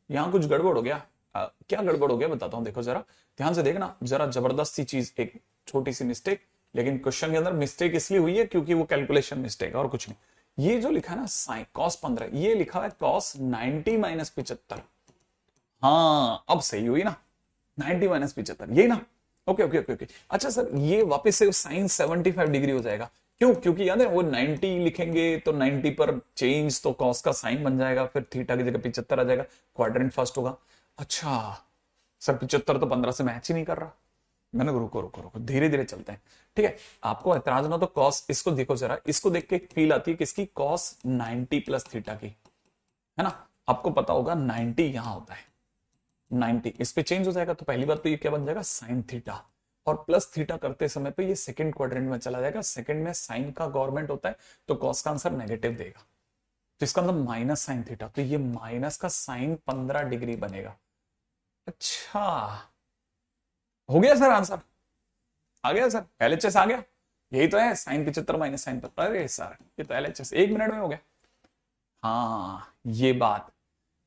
यहाँ कुछ गड़बड़ हो गया। क्या गड़बड़ हो गया बताता हूँ, देखो जरा ध्यान से देखना, जरा जबरदस्त सी चीज, एक छोटी सी मिस्टेक, लेकिन क्वेश्चन के अंदर मिस्टेक इसलिए हुई है क्योंकि वो कैलकुलेशन मिस्टेक है और कुछ नहीं। ये जो लिखा है ना साइन cos 15, ये लिखा है cos 90 माइनस 75। हाँ अब सही हुई ना, 90 माइनस 75, यही ना। Okay okay okay okay. अच्छा सर, ये वापस से साइन 75 डिग्री हो जाएगा, क्यों, क्योंकि याद है वो 90 लिखेंगे तो 90 पर चेंज, तो कॉस का साइन बन जाएगा, फिर थीटा की जगह 75 आ जाएगा, क्वाड्रेंट फर्स्ट होगा। अच्छा सर, 75 तो 15 से मैच ही नहीं कर रहा। मैंने रुको रुको रुको, धीरे धीरे चलते हैं, ठीक है। आपको ऐतराज ना तो कॉस, इसको देखो जरा, इसको देख के एक फील आती है किसकी, कॉस 90 प्लस थीटा की, है ना। आपको पता होगा 90 यहां होता है, 90 इस पे चेंज हो जाएगा, तो पहली बात तो ये क्या बन जाएगा साइन थीटा, और प्लस थीटा करते समय पे ये सेकंड क्वाड्रेंट में चला जाएगा, सेकंड में साइन का गवर्नमेंट होता है, तो कॉस का आंसर नेगेटिव देगा, तो इसका मतलब माइनस साइन थीटा, तो ये माइनस का साइन 15 डिग्री बनेगा। अच्छा, हो गया सर आंसर, आ गया सर, LHS आ गया, यही तो है साइन 75 माइनस साइन 15। अरे सर ये तो LHS 1 मिनट में हो गया। हाँ ये बात,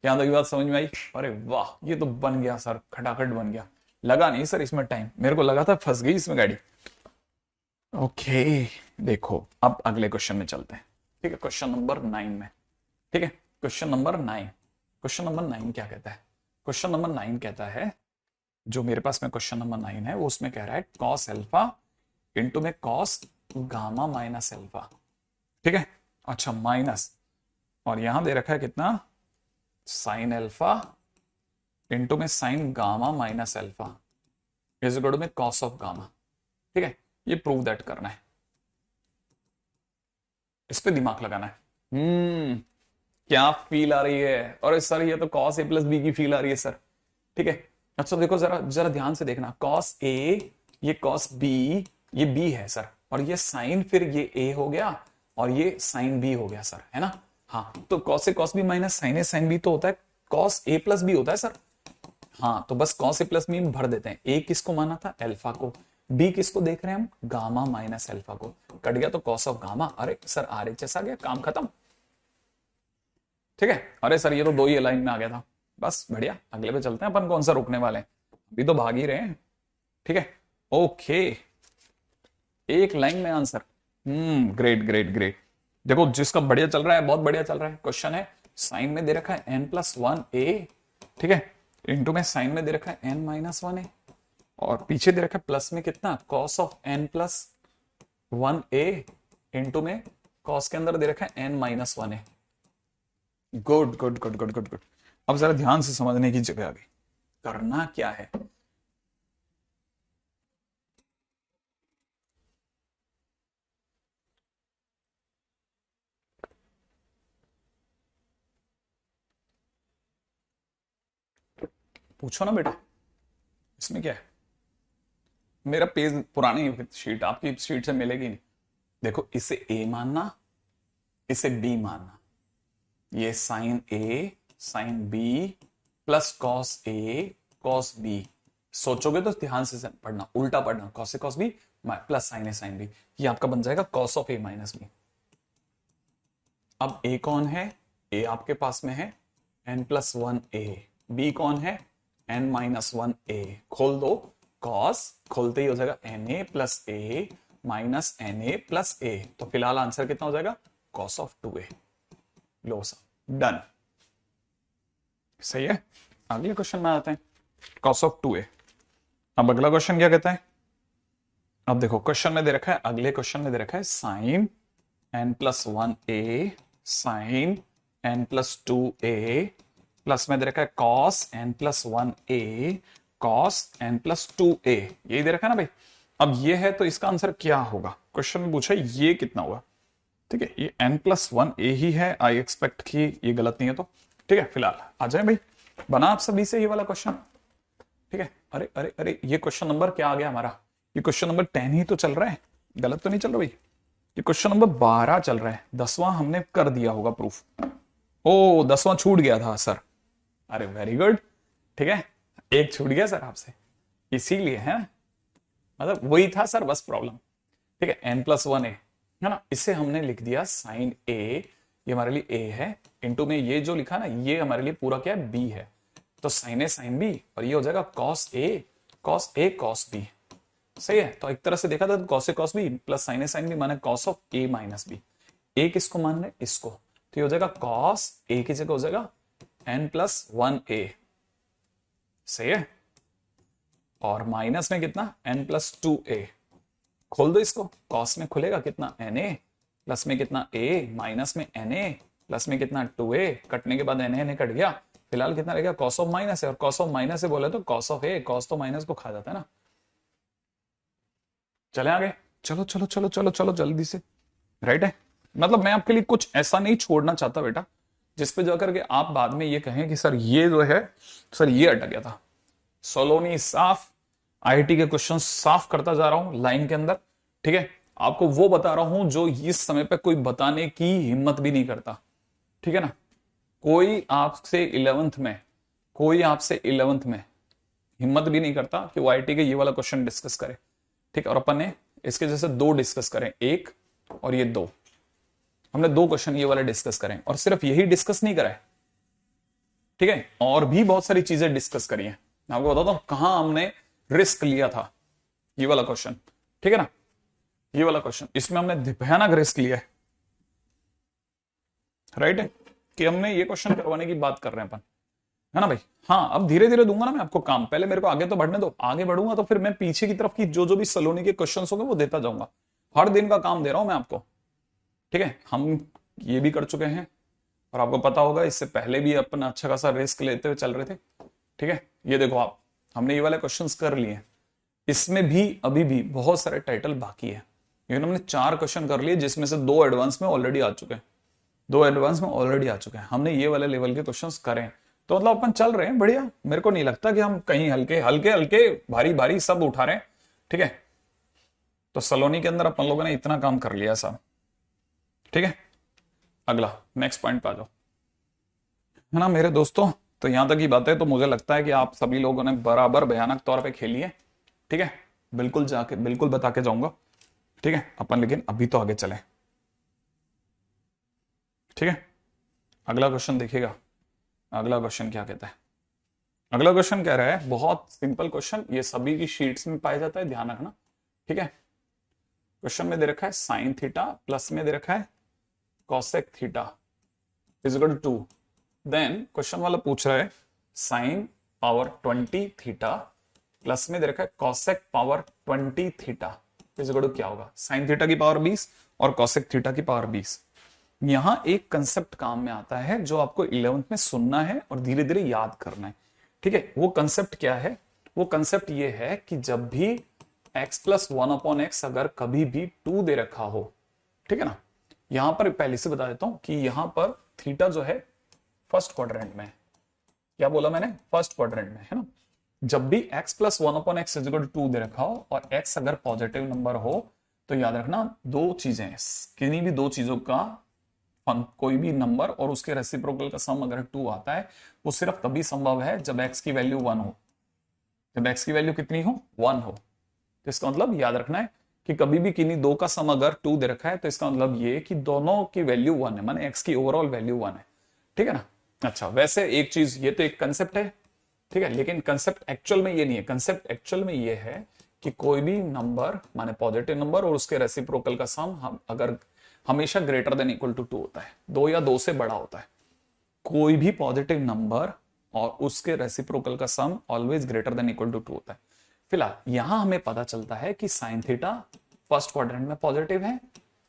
यहां तक की बात समझ में आई। अरे वाह, ये तो बन गया सर, खटाखट बन गया, लगा नहीं सर इसमें टाइम, मेरे को लगा था फंस गई इसमें गाड़ी। ओके, देखो अब अगले क्वेश्चन में चलते हैं, ठीक है, क्वेश्चन नंबर 9 में, ठीक है, क्वेश्चन नंबर 9। क्वेश्चन नंबर 9 क्या कहता है, क्वेश्चन नंबर 9 कहता है, जो मेरे पास में क्वेश्चन नंबर 9 है वो उसमें कह रहा है कॉस अल्फा इंटू में कॉस गामा माइनस अल्फा, ठीक है, अच्छा माइनस, और यहां दे रखा है कितना, साइन अल्फा इंटू में sine gamma minus alpha is equal to में कॉस ऑफ गामा। ठीक है, ये प्रूव दैट करना है, इस पे दिमाग लगाना है। क्या फील आ रही है, और सर ये तो कॉस ए प्लस बी की फील आ रही है सर। ठीक है, अच्छा देखो जरा जरा ध्यान से देखना, कॉस ए, ये कॉस बी, ये बी है सर, और ये साइन, फिर ये ए हो गया और ये साइन बी हो गया सर, है ना। हाँ, तो cos A cos B minus sine A sine B तो होता है कॉस ए प्लस बी होता है सर। हाँ, तो बस कॉस ए प्लस बी में भर देते हैं। ए किसको माना था, अल्फा को, बी किसको देख रहे हैं हम, गामा माइनस अल्फा को, कट गया तो कॉस ऑफ गामा। अरे सर आरएचएस आ गया, काम खत्म। ठीक है, अरे सर ये तो दो ही लाइन में आ गया था, बस बढ़िया, अगले पे चलते हैं, अपन कौन सा रुकने वाले हैं, अभी तो भाग ही रहे हैं। ठीक है, ओके, एक लाइन में आंसर। Great great great. देखो जिसका बढ़िया चल रहा है, बहुत बढ़िया चल रहा है। क्वेश्चन है साइन में दे रखा है n+1a, ठीक है, इंटू में साइन में दे रखा है n-1a, और पीछे दे रखा है प्लस में कितना, cos ऑफ n+1a, इंटू में cos के अंदर दे रखा है n-1a। Good good good good good good. अब जरा ध्यान से समझने की जगह आ गई, करना क्या है। पूछो ना बेटा, इसमें क्या है। मेरा पेज पुरानी शीट आपकी शीट से मिलेगी नहीं। देखो इसे ए मानना, इसे बी मानना, ये sine A sine B plus cos A cos B. सोचोगे तो ध्यान से पढ़ना, उल्टा पढ़ना, cos A cos B plus sine A sine B, ये आपका बन जाएगा cos of A minus B. अब ए कौन है, ए आपके पास में है n+1a, बी कौन है n-1a, खोल दो, कॉस खोलते ही हो जाएगा na प्लस ए माइनस na प्लस ए, तो फिलहाल आंसर कितना हो जाएगा, कॉस ऑफ 2a। लो सब डन, सही है। अगले क्वेश्चन में आते हैं, कॉस ऑफ 2a। अब अगला क्वेश्चन क्या कहता है, अब देखो क्वेश्चन में दे रखा है, अगले क्वेश्चन में दे रखा है sign n+1a sign n+2a plus में दे रखा है cos n+1a cos n+2a, यही दे रखा है ना भाई। अब ये है तो इसका आंसर क्या होगा, क्वेश्चन में पूछा ये कितना हुआ। ठीक है, ये n+1a ही है, आई एक्सपेक्ट कि ये गलत नहीं है तो ठीक है। फिलहाल आ जाए भाई, बना आप सभी से ये वाला क्वेश्चन। ठीक है, अरे अरे अरे ये क्वेश्चन नंबर क्या आ गया हमारा, ये क्वेश्चन नंबर 10 ही तो चल रहा है, गलत तो नहीं चल रहा भाई। ये क्वेश्चन नंबर 12 चल रहा है, 10वां हमने कर दिया होगा प्रूफ। ओ 10वां छूट गया था सर, अरे वेरी गुड। ठीक है, एक छूट गया सर आपसे, इसीलिए है, मतलब वही था सर बस प्रॉब्लम। ठीक है, n+1a है ना, इसे हमने लिख दिया साइन a, ये हमारे लिए a है, इंटू में ये जो लिखा ना, ये हमारे लिए पूरा क्या है, b है, तो साइन a साइन b, और ये हो जाएगा cos a cos b। सही है, तो एक तरह से देखा था cos a cos b plus sine a sine b माने cos of a minus b। a किसको मान रहे, इसको, तो ये हो जाएगा cos a की जगह हो जाएगा n+1a। सही है, और माइनस में कितना n+2a, खोल दो इसको, cos में खुलेगा कितना na, प्लस में कितना a, माइनस में na, प्लस में कितना 2a, कटने के बाद na कट गया, फिलहाल कितना रहेगा cos ऑफ माइनस है, और cos ऑफ माइनस से बोले तो cos ऑफ a, cos तो माइनस को खा जाता है ना। चले आगे, चलो चलो चलो चलो चलो जल्दी से, राइट है। मतलब मैं आपके लिए कुछ ऐसा नहीं छोड़ना चाहता बेटा जिसपे जाकर के आप बाद में ये कहें कि सर ये जो है, सर ये अटक गया था। सोलोनी साफ, आईआईटी के क्वेश्चन साफ करता जा रहा हूं लाइन के अंदर। ठीक है, आपको वो बता रहा हूं जो इस समय पे कोई बताने की हिम्मत भी नहीं करता। ठीक है ना, कोई आपसे 11th में हिम्मत भी नहीं करता कि वो आईआईटी के ये वाला क्वेश्चन डिस्कस करे। ठीक है, और अपन ने इसके जैसे 2 डिस्कस करें, 1 और ये 2, हमने 2 क्वेश्चन ये वाले डिस्कस करें, और सिर्फ यही डिस्कस नहीं करा है। ठीक है, और भी बहुत सारी चीजें डिस्कस करी हैं। मैं आपको बताता हूं कहां हमने रिस्क लिया था, ये वाला क्वेश्चन। ठीक है ना, ये वाला क्वेश्चन, इसमें हमने भयानक रिस्क लिया है, राइट है, कि हमने ये क्वेश्चन करवाने की बात कर रहे हैं अपन, है ना भाई। हाँ, अब धीरे धीरे दूंगा ना मैं आपको काम, पहले मेरे को आगे तो बढ़ने दो, आगे बढ़ूंगा तो फिर मैं पीछे की तरफ की जो जो भी सलोनी के क्वेश्चन होंगे वो देता जाऊंगा। हर दिन का काम दे रहा हूं मैं आपको, ठीक है, हम ये भी कर चुके हैं और आपको पता होगा इससे पहले भी अपन अच्छा खासा रिस्क लेते हुए चल रहे थे। ठीक है, ये देखो आप, हमने ये वाले क्वेश्चंस कर लिए। इसमें भी अभी भी बहुत सारे टाइटल बाकी है, लेकिन हमने 4 क्वेश्चन कर लिए जिसमें से 2 एडवांस में ऑलरेडी आ चुके हैं। 2 एडवांस में ऑलरेडी आ चुके हैं, हमने ये वाले लेवल के क्वेश्चंस करे हैं। तो मतलब अपन चल रहे हैं बढ़िया। मेरे को नहीं लगता कि हम कहीं हल्के हल्के हल्के भारी भारी सब उठा रहे हैं। ठीक है, तो सलोनी के अंदर अपन लोगों ने इतना काम कर लिया सब। ठीक है, अगला नेक्स्ट पॉइंट पे आ जाओ, है ना मेरे दोस्तों। तो यहां तक की बात है, तो मुझे लगता है कि आप सभी लोगों ने बराबर भयानक तौर पे खेली है। ठीक है, बिल्कुल जाके बिल्कुल बता के जाऊंगा। ठीक है अपन, लेकिन अभी तो आगे चले। ठीक है, अगला क्वेश्चन देखिएगा। अगला क्वेश्चन क्या कहता है? अगला क्वेश्चन कह रहा है, बहुत सिंपल क्वेश्चन, ये सभी की शीट्स में पाया जाता है, ध्यान रखना। ठीक है, क्वेश्चन में दे रखा है साइन थीटा, प्लस में दे रखा है cosec theta is equal to, then question वाला पूछ रहा है साइन पावर 20 थीटा प्लस में दे रखा है cosec power 20 theta is equal to क्या होगा? साइन थीटा की पावर 20 और कॉसेक थीटा की पावर 20। यहां एक कंसेप्ट काम में आता है जो आपको 11th में सुनना है और धीरे धीरे याद करना है। ठीक है, वो कंसेप्ट क्या है? वो कंसेप्ट ये है कि जब भी x प्लस 1/x अगर कभी भी 2 दे रखा हो, ठीक है ना, यहां पर पहले से बता देता हूं कि यहां पर थीटा जो है फर्स्ट क्वाड्रेंट में है। क्या बोला मैंने? फर्स्ट क्वाड्रेंट में, है ना। जब भी x plus 1/x is equal to 2 दे रखा हो और x अगर पॉजिटिव नंबर हो, तो याद रखना दो चीजें, किन्हीं भी दो चीजों का कोई भी नंबर और उसके रेसिप्रोकल का सम अगर 2 आता है, वो सिर्फ तभी संभव है जब x की वैल्यू 1 हो। जब x की वैल्यू कितनी हो? 1 हो। तो इसका मतलब याद रखना है कि कभी भी किन्हीं दो का सम अगर 2 दे रखा है, तो इसका मतलब ये कि दोनों की वैल्यू 1 है, माने x की ओवरऑल वैल्यू 1 है। ठीक है ना। अच्छा, वैसे एक चीज, ये तो एक कंसेप्ट है, ठीक है, लेकिन कंसेप्ट एक्चुअल में ये नहीं है। कंसेप्ट एक्चुअल में ये है कि कोई भी नंबर, माने पॉजिटिव नंबर और उसके रेसिप्रोकल का सम हम अगर हमेशा ग्रेटर देन इक्वल टू 2 होता है, 2 या 2 से बड़ा होता है। कोई भी पॉजिटिव नंबर और उसके रेसिप्रोकल का sum always greater than equal to 2 होता है। फिलहाल यहां हमें पता चलता है कि साइन थीटा फर्स्ट क्वाड्रेंट में पॉजिटिव है,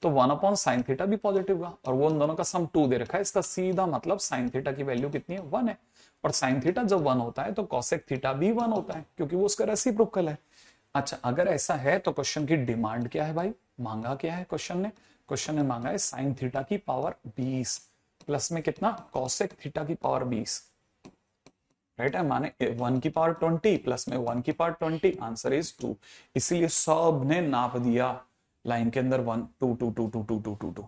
तो 1/sin थीटा भी पॉजिटिव होगा, और वो उन दोनों का सम 2 दे रखा है। इसका सीधा मतलब साइन थीटा की वैल्यू कितनी है? 1 है। और साइन थीटा जब 1 होता है तो कॉसेक थीटा भी 1 होता है, क्योंकि वो उसका रेसिप्रोकल है। अच्छा, अगर ऐसा है तो क्वेश्चन की डिमांड क्या है भाई? मांगा क्या है क्वेश्चन ने? क्वेश्चन ने मांगा है साइन थीटा की पावर 20 प्लस में कितना? कॉसेक थीटा की पावर 20। राइट है, माने 1 की पावर 20 प्लस में 1 की पावर 20, आंसर इज 2। इसीलिए सब ने नाप दिया लाइन के अंदर 1 2 2 2 2 2 2 2 2।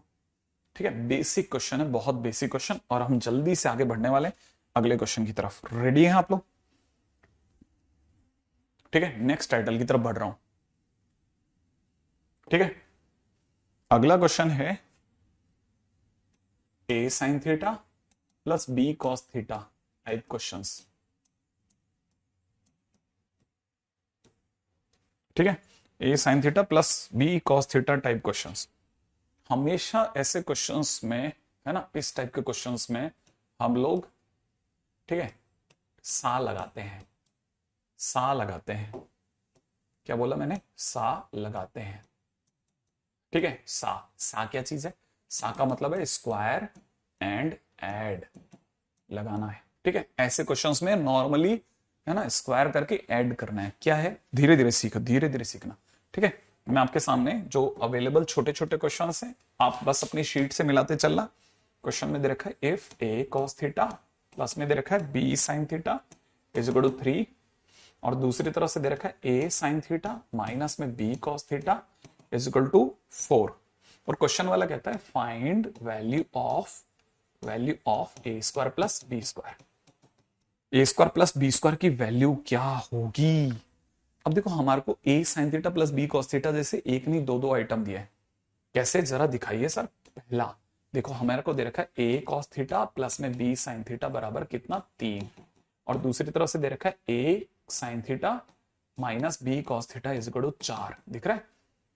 ठीक है, बेसिक क्वेश्चन है, बहुत बेसिक क्वेश्चन, और हम जल्दी से आगे बढ़ने वाले अगले क्वेश्चन की तरफ। रेडी हैं आप लोग? ठीक है, नेक्स्ट टाइटल की तरफ बढ़ रहा हूं। ठीक है, अगला क्वेश्चन है a sin theta plus b cos theta type questions. ठीक है, a sin theta plus b cos theta type questions. हमेशा ऐसे क्वेश्चंस में, है ना, इस टाइप के क्वेश्चंस में हम लोग, ठीक है, सा लगाते हैं। सा लगाते हैं, क्या बोला मैंने? सा लगाते हैं। ठीक है, सा सा क्या चीज है? सा का मतलब है स्क्वायर एंड ऐड, लगाना है। ठीक है, ऐसे क्वेश्चंस में नॉर्मली, है ना, स्क्वायर करके ऐड करना है। क्या है? धीरे धीरे सीखो, धीरे धीरे सीखना। ठीक है, मैं आपके सामने जो अवेलेबल छोटे छोटे क्वेश्चंस हैं, आप बस अपनी शीट से मिलाते चलना। क्वेश्चन में दे रखा है if a cos theta plus में दे रखा है b sin theta is equal to 3, और दूसरी तरफ से दे रखा है a sin थीटा माइनस में b cos theta is equal to 4। और क्वेश्चन वाला कहता है find value of a square plus b square. a square plus b square की वैल्यू क्या होगी? अब देखो, हमारे को a sin theta plus b cos theta जैसे एक नहीं दो दो आइटम दिया है। कैसे, जरा दिखाइए सर। पहला देखो, हमारे को दे रखा है a cos थीटा प्लस में b sin थीटा बराबर कितना? 3, और दूसरी तरफ से दे रखा है a sin theta minus b cos theta is equal to 4। दिख रहा है?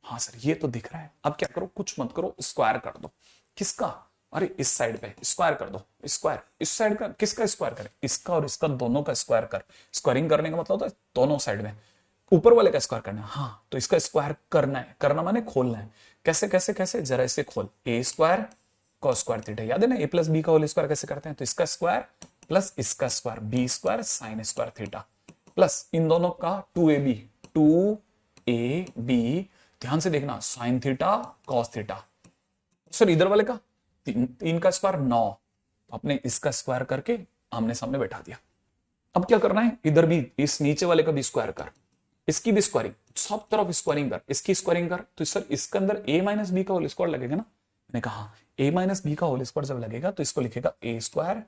हाँ सर, ये तो दिख रहा है। अब क्या करो, कुछ मत करो, स्क्वायर कर दो। किसका? अरे इस साइड पे स्क्वायर कर दो। स्क्वायर इस साइड का, किसका स्क्वायर करे? इसका और इसका दोनों का स्क्वायर कर। स्क्वायरिंग करने का मतलब होता है दोनों साइड में। ऊपर वाले का स्क्वायर करना है, हाँ तो इसका स्क्वायर करना है, करना माने खोलना है। कैसे कैसे कैसे, जरा इसे खोल, A square cos square theta, याद है ना, ए प्लस बी का होल स्क्वायर कैसे करते हैं, तो इसका स्क्वायर प्लस इसका square B square sine square theta plus इन दोनों का 2ab, 2ab, ध्यान से देखना, sine theta cos theta, sir इधर वाले का 3 का स्क्वायर 9, आपने इसका स्क्वायर करके आमने सामने बैठा दिया। अब क्या करना है, इधर भी इस नीचे वाले का भी स्क्वायर कर, इसकी भी स्क्वायरिंग, सब तरफ स्क्वायरिंग कर, इसकी स्क्वायरिंग कर, तो सर इसके अंदर a माइनस बी का होल स्क्वायर लगेगा ना, मैंने कहा a माइनस बी का होल स्क्वायर जब लगेगा तो इसको लिखेगा a square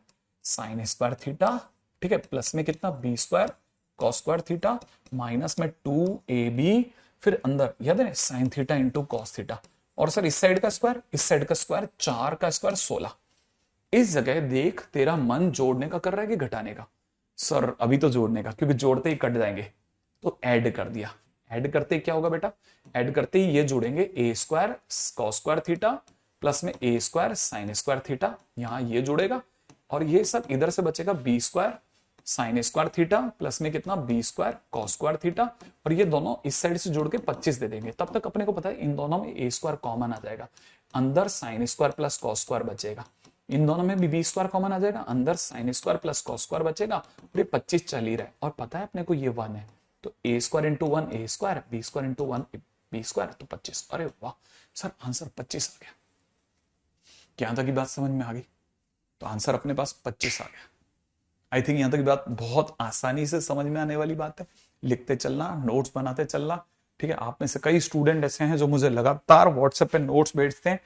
sine square theta, ठीक है, प्लस में कितना B square cos square theta, minus में 2ab, फिर अंदर याद है sine theta into cos theta, और सर इस साइड का स्क्वायर, इस साइड का स्क्वायर, 4 का स्क्वायर 16। इस जगह देख तेरा मन जोड़ने का कर रहा है कि घटाने का, सर अभी तो जोड़ने का, क्योंकि जोड़ते ही कट जाएंगे, तो ऐड कर दिया। ऐड करते ही क्या होगा बेटा, ऐड करते ही ये जोड़ेंगे A square cos square theta plus में A square sine square theta, यहां ये जुड़ेगा, और ये सब इधर से बचेगा B square sine square theta plus में कितना B square cos square theta, और ये दोनों इस साइड से जोड़ के 25 दे देंगे। तब तक अपने को पता है इन दोनों में ए स्क्वायर कॉमन आ जाएगा, अंदर sine square plus cos square बचेगा, इन दोनों में भी बी स्क्वायर कॉमन आ जाएगा, अंदर sine square plus cos square बचेगा, और ये 25 चल ही रहा है, और पता है अपने को ये 1 है, तो A square into 1 A square, B square into 1 B square, तो 25। अरे वाह सर आंसर 25 आ गया, क्या तक की बात समझ में आ गई, तो आंसर अपने पास 25 आ गया। आई थिंक यहां तक की बात बहुत आसानी से समझ में आने वाली बात है, लिखते चलना, नोट्स बनाते चलना, ठीक है। आप में से कई स्टूडेंट ऐसे हैं जो मुझे लगातार व्हाट्सएप पे नोट्स भेजते हैं,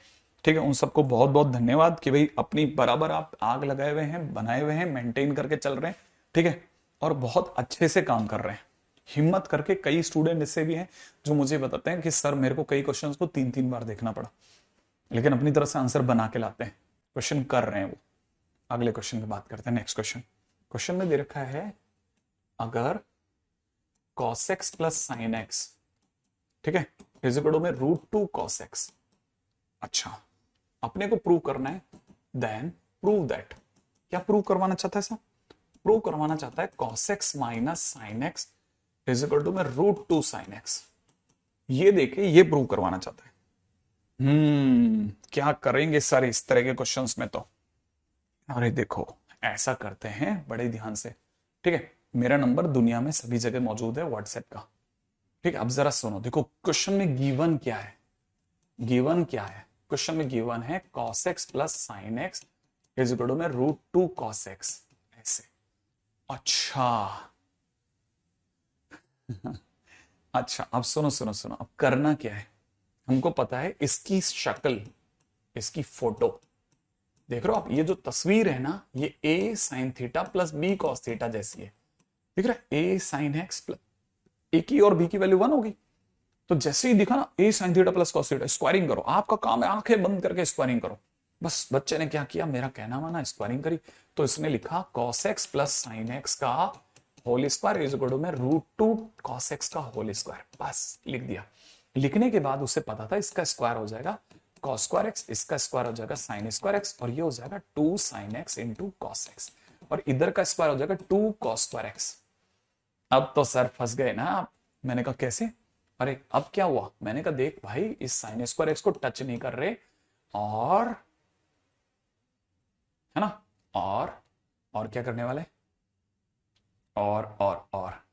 ठीक है, उन सबको बहुत बहुत धन्यवाद कि भाई अपनी बराबर आप आग लगाए हुए हैं, बनाए हुए हैं, मेंटेन करके चल रहे हैं, ठीक है, और बहुत अच्छे से काम कर रहे हैं, हिम्मत करके। कई स्टूडेंट ऐसे भी हैं जो मुझे बताते हैं कि सर मेरे को कई क्वेश्चंस को 3-3 बार देखना पड़ा, लेकिन अपनी तरफ से आंसर बना के लाते हैं, क्वेश्चन कर रहे हैं वो। अगले क्वेश्चन की बात करते हैं, नेक्स्ट क्वेश्चन। क्वेश्चन में दे रखा है अगर cos x plus sin x, ठीक है, इज इक्वल टू में √2 cos x। अच्छा, अपने को प्रूव करना है, देन प्रूव दैट, क्या प्रूव करवाना चाहता है सर, प्रूव करवाना चाहता है cos x minus sin x is equal to में √2 sin x। ये देखे, ये प्रूव करवाना चाहता है। क्या करेंगे सर इस तरह के क्वेश्चंस में, तो अरे देखो ऐसा करते हैं बड़े ध्यान से, ठीक है, मेरा नंबर दुनिया में सभी जगह मौजूद है व्हाट्सएप का, ठीक है। अब जरा सुनो, देखो क्वेश्चन में गिवन क्या है, गिवन क्या है, क्वेश्चन में गिवन है cos x plus sin x is equal to में √2 cos x, ऐसे। अच्छा अच्छा, अब सुनो सुनो सुनो, अब करना क्या है, हमको पता है इसकी शक्ल, इसकी फोटो देख रहे हो आप, ये जो तस्वीर है ना, ये a sin theta plus b cos theta जैसी है, दिख रहा है, a sin x plus a की और b की वैल्यू 1 होगी, तो जैसे ही दिखा ना a sin theta plus cos theta, squaring करो, आपका काम है आंखें बंद करके स्क्वायरिंग करो। बस बच्चे ने क्या किया, मेरा कहना माना, स्क्वायरिंग करी, तो इसने लिखा cos x plus sin x का whole square is equal to में √2 cos x का होल स्क्वायर, बस लिख दिया। लिखने के बाद उसे पता था इसका स्क्वायर हो जाएगा cos स्क्वायर x, इसका स्क्वायर हो जाएगा sin स्क्वायर x, और ये हो जाएगा 2 sin x into cos x, और इधर का स्क्वायर हो जाएगा 2 cos स्क्वायर x। अब तो सर फंस गए ना आप, मैंने कहा कैसे, अरे अब क्या हुआ, मैंने कहा देख भाई इस sin स्क्वायर x को टच नहीं कर रहे, और है ना, और क्या करने वाले, और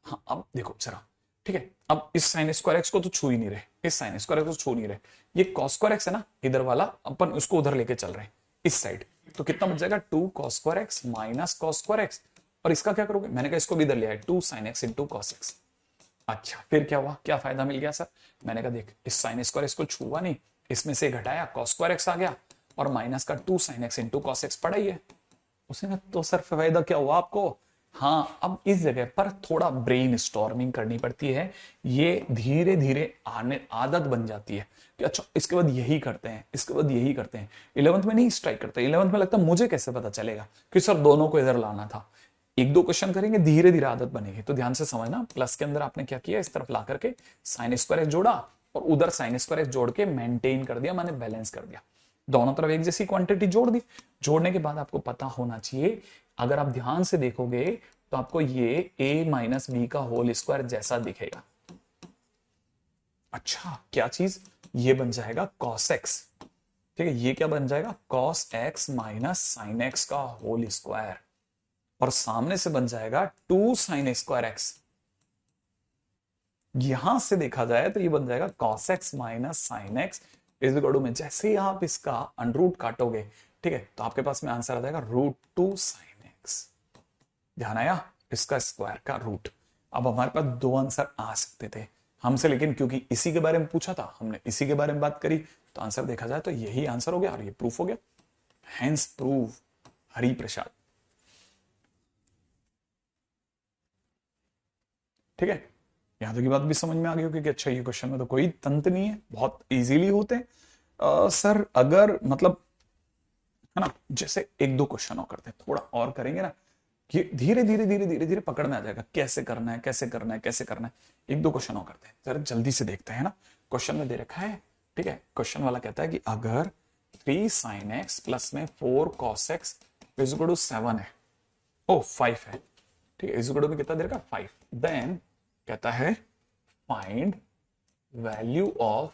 हाँ, अब देखो जरा, ठीक है, अब इस साइन स्क्वायर x को तो छू ही नहीं रहे, इस साइन स्क्वायर x को छू नहीं रहे, ये cos स्क्वायर x है ना इधर वाला, अपन उसको उधर लेके चल रहे हैं इस साइड, तो कितना बच जाएगा 2 cos square x minus cos square x, और इसका क्या करोगे, मैंने कहा इसको भी इधर ले आए 2 sin x into cos x। अच्छा, फिर क्या हुआ, क्या फायदा मिल गया सर, मैंने कहा देख इस साइन स्क्वायर x को छुआ नहीं, इसमें से घटाया cos स्क्वायर x आ गया, और माइनस का 2 sin x into cos x पड़ा ही है। उसने तो सर फायदा क्या हुआ आपको, हाँ, अब इस जगह पर थोड़ा ब्रेन स्टॉर्मिंग करनी पड़ती है, ये धीरे धीरे आने आदत बन जाती है कि अच्छा इसके बाद यही करते हैं, इसके बाद यही करते हैं। 11th में नहीं स्ट्राइक करते, 11th में लगता मुझे कैसे पता चलेगा कि सर दोनों को इधर लाना था। 1-2 क्वेश्चन करेंगे, धीरे धीरे आदत बनेगी। तो ध्यान से समझना, प्लस के अंदर आपने क्या किया, इस तरफ ला करके साइन स्क्वायर एक्स जोड़ा, और उधर साइन स्क्वायर एक्स जोड़ के मेंटेन कर दिया, मैंने बैलेंस कर दिया, दोनों तरफ एक जैसी क्वांटिटी जोड़ दी। जोड़ने के बाद आपको पता होना चाहिए, अगर आप ध्यान से देखोगे तो आपको ये a माइनस बी का होल स्क्वायर जैसा दिखेगा, अच्छा क्या चीज, ये बन जाएगा cos x। ठीक है, ये क्या बन जाएगा, cos x minus sine x का होल स्क्वायर, और सामने से बन जाएगा 2 साइन स्क्वायर एक्स। यहां से देखा जाए तो ये बन जाएगा cos x minus sine x is equal to में, जैसे ही आप इसका अंडरूट काटोगे, ठीक है, तो आपके पास में आंसर आ जाएगा √2 साइन एक्स। ध्यान आया, इसका स्क्वायर का रूट। अब हमारे पास दो आंसर आ सकते थे हमसे, लेकिन क्योंकि इसी के बारे में पूछा था, हमने इसी के बारे में बात करी, तो आंसर देखा जाए तो यही आंसर हो गया और ये प्रूफ हो गया। Hence prove Hari Prasad. ठीक है, यहां तक की बात भी समझ में आ गई होगी कि अच्छा ये क्वेश्चन में तो कोई तंत्र नहीं है, बहुत इजीली होते हैं। सर अगर मतलब, है ना, जैसे एक दो क्वेश्चन और करते हैं, थोड़ा और करेंगे ना, ये धीरे धीरे धीरे धीरे धीरे पकड़ में आ जाएगा कैसे करना है, कैसे करना है, कैसे करना है। एक दो क्वेश्चन और करते हैं, जरा जल्दी से देखते हैं ना। क्वेश्चन में दे रखा है, ठीक है, क्वेश्चन वाला कहता है कि अगर 3 sin x प्लस में 4 cos x is equal to 7 है, ओ 5 है, ठीक है, इज इक्वल टू में कितना दे रखा, 5, देन कहता है find value of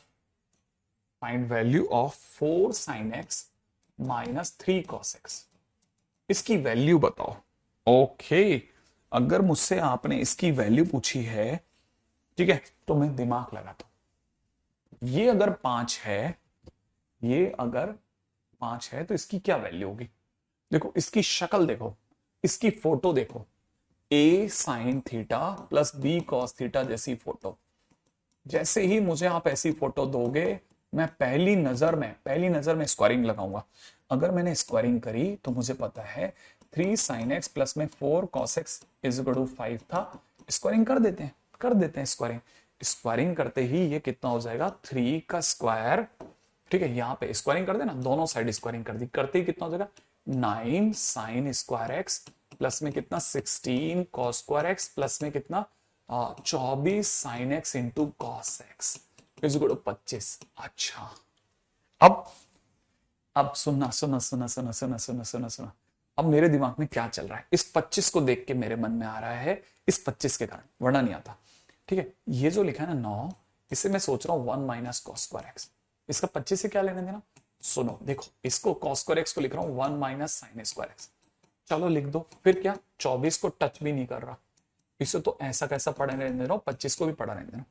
4 sin x minus 3 cos x। इसकी वैल्यू बताओ। ओके, अगर मुझसे आपने इसकी वैल्यू पूछी है, ठीक है, तो मैं दिमाग लगाता हूं। ये अगर 5 है, ये अगर 5 है तो इसकी क्या वैल्यू होगी। देखो इसकी शक्ल देखो, इसकी फोटो देखो, a sine theta plus b cos theta जैसी फोटो। जैसे ही मुझे आप ऐसी फोटो दोगे, मैं पहली नजर में स्क्वायरिंग लगाऊंगा। अगर मैंने स्क्वायरिंग करी तो मुझे पता है 3 sin x प्लस में 4 cos x is equal to 5 था। स्क्वायरिंग कर देते हैं स्क्वायरिंग करते ही ये कितना हो जाएगा, 3 का स्क्वायर। ठीक है, यहाँ पे स्क्वायरिंग कर देना, दोनों साइड स्क्वायरिंग कर दी, करते ही कितना हो जाएगा 9 sin स्क्वायर x प्लस में कितना 16 cos स्क्वायर x प्लस में कितना 24 sin x into cos x is equal to 25। अच्छा, अब सुनना सुनना सुनना सुनना सुनना सुनना सुनना सुनना, अब मेरे दिमाग में क्या चल रहा है, इस 25 को देख के मेरे मन में आ रहा है, इस 25 के कारण, वरना नहीं आता। ठीक है, ये जो लिखा है ना 9, इसे मैं सोच रहा हूं 1 माइनस कॉस स्क्वायर एक्स, इसका 25 से क्या लेने देना। सुनो देखो, इसको कॉस स्क्वायर एक्स को लिख रहा हूं 1 माइनस साइन स्क्वायर एक्स, चलो लिख दो, फिर क्या 24 को टच भी नहीं कर रहा, इसे तो ऐसा कैसा पढ़ा रहने दे रहा हूं, 25 को भी पढ़ा रहने दे रहा हूं।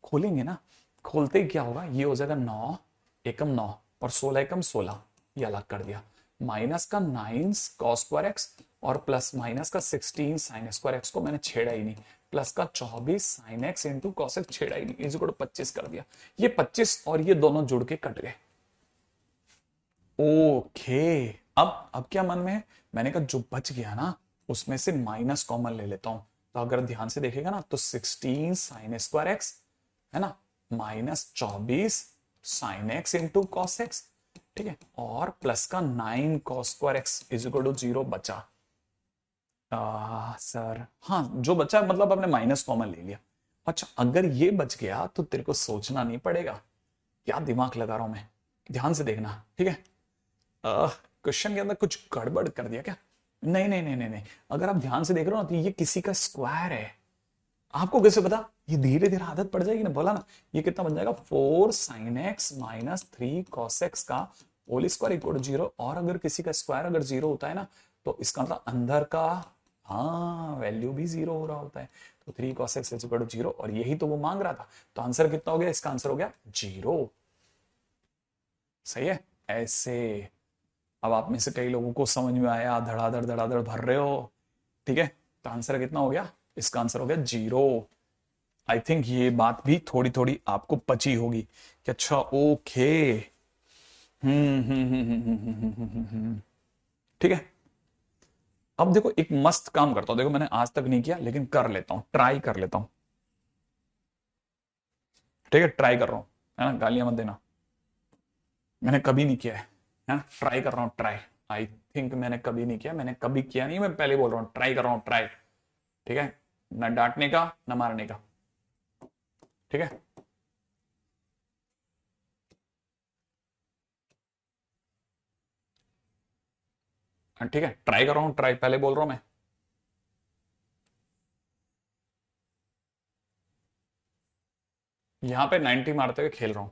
खोलेंगे ना, खोलते ही क्या होगा, ये हो जाएगा 9 एकम 9 और 16 एकम 16, ये अलग कर दिया, माइनस का 9 कॉस स्क्वायर एक्स और प्लस माइनस का 16 साइन स्क्वायर एक्स को मैंने छेड़ा ही नहीं, प्लस का 24 sine x into cos x छेड़ा ही नहीं, इज इक्वल टू 25 कर दिया। ये 25 और ये दोनों जुड़ के कट गए। ओके, अब क्या मन में है, मैंने कहा जो बच गया ना उसमें से माइनस कॉमन ले लेता हूं, तो अगर ध्यान से देखेगा ना तो 16 साइन स्क्वायर एक्स है ना, minus 24 sine x into cos x, ठीक है, और प्लस का 9 cos square x is equal to 0 बचा। सर हाँ, जो बचा मतलब आपने माइनस कॉमन ले लिया। अच्छा, अगर ये बच गया तो तेरे को सोचना नहीं पड़ेगा, क्या दिमाग लगा रहा हूं मैं, ध्यान से देखना, ठीक है। क्वेश्चन के अंदर कुछ गड़बड़ कर दिया क्या, नहीं नहीं नहीं नहीं नहीं, अगर आप ध्यान से देख रहे हो ना तो ये किसी का स्क्वायर है, आपको कैसे पता, ये धीरे धीरे आदत पड़ जाएगी ना, बोला ना, ये कितना बन जाएगा 4 sine x minus 3 cos x का होल स्क्वायर इक्वल टू 0, और अगर किसी का स्क्वायर अगर 0 होता है ना तो इसका मतलब अंदर का हाँ वैल्यू भी 0 हो रहा होता है, तो 3 cos x is equal to 0, और यही तो वो मांग रहा था, तो आंसर कितना हो गया, इसका आंसर हो गया 0। सही है ऐसे। अब आप में से कई लोगों को समझ में आया, धड़ाधड़ भर रहे हो, ठीक है, तो आंसर कितना हो गया, इसका आंसर हो गया 0। आई थिंक ये बात भी थोड़ी थोड़ी आपको पची होगी कि अच्छा ओके, ठीक है। अब देखो एक मस्त काम करता हूं, देखो मैंने आज तक नहीं किया लेकिन कर लेता हूं, ट्राई कर लेता हूं, ठीक है, ट्राई कर रहा हूं, है ना, गालियां मत देना, मैंने कभी नहीं किया है ना, ट्राई कर रहा हूं, ट्राई, आई थिंक मैंने कभी नहीं किया, मैंने कभी किया नहीं, मैं पहले बोल रहा हूं ट्राई कर रहा हूं, ट्राई, ठीक है, ना डांटने का ना मारने का, ठीक है। ठीक है, ट्राई कर रहा हूं, ट्राई पहले बोल रहा हूं मैं। यहां पे 90 मारते हुए खेल रहा हूं,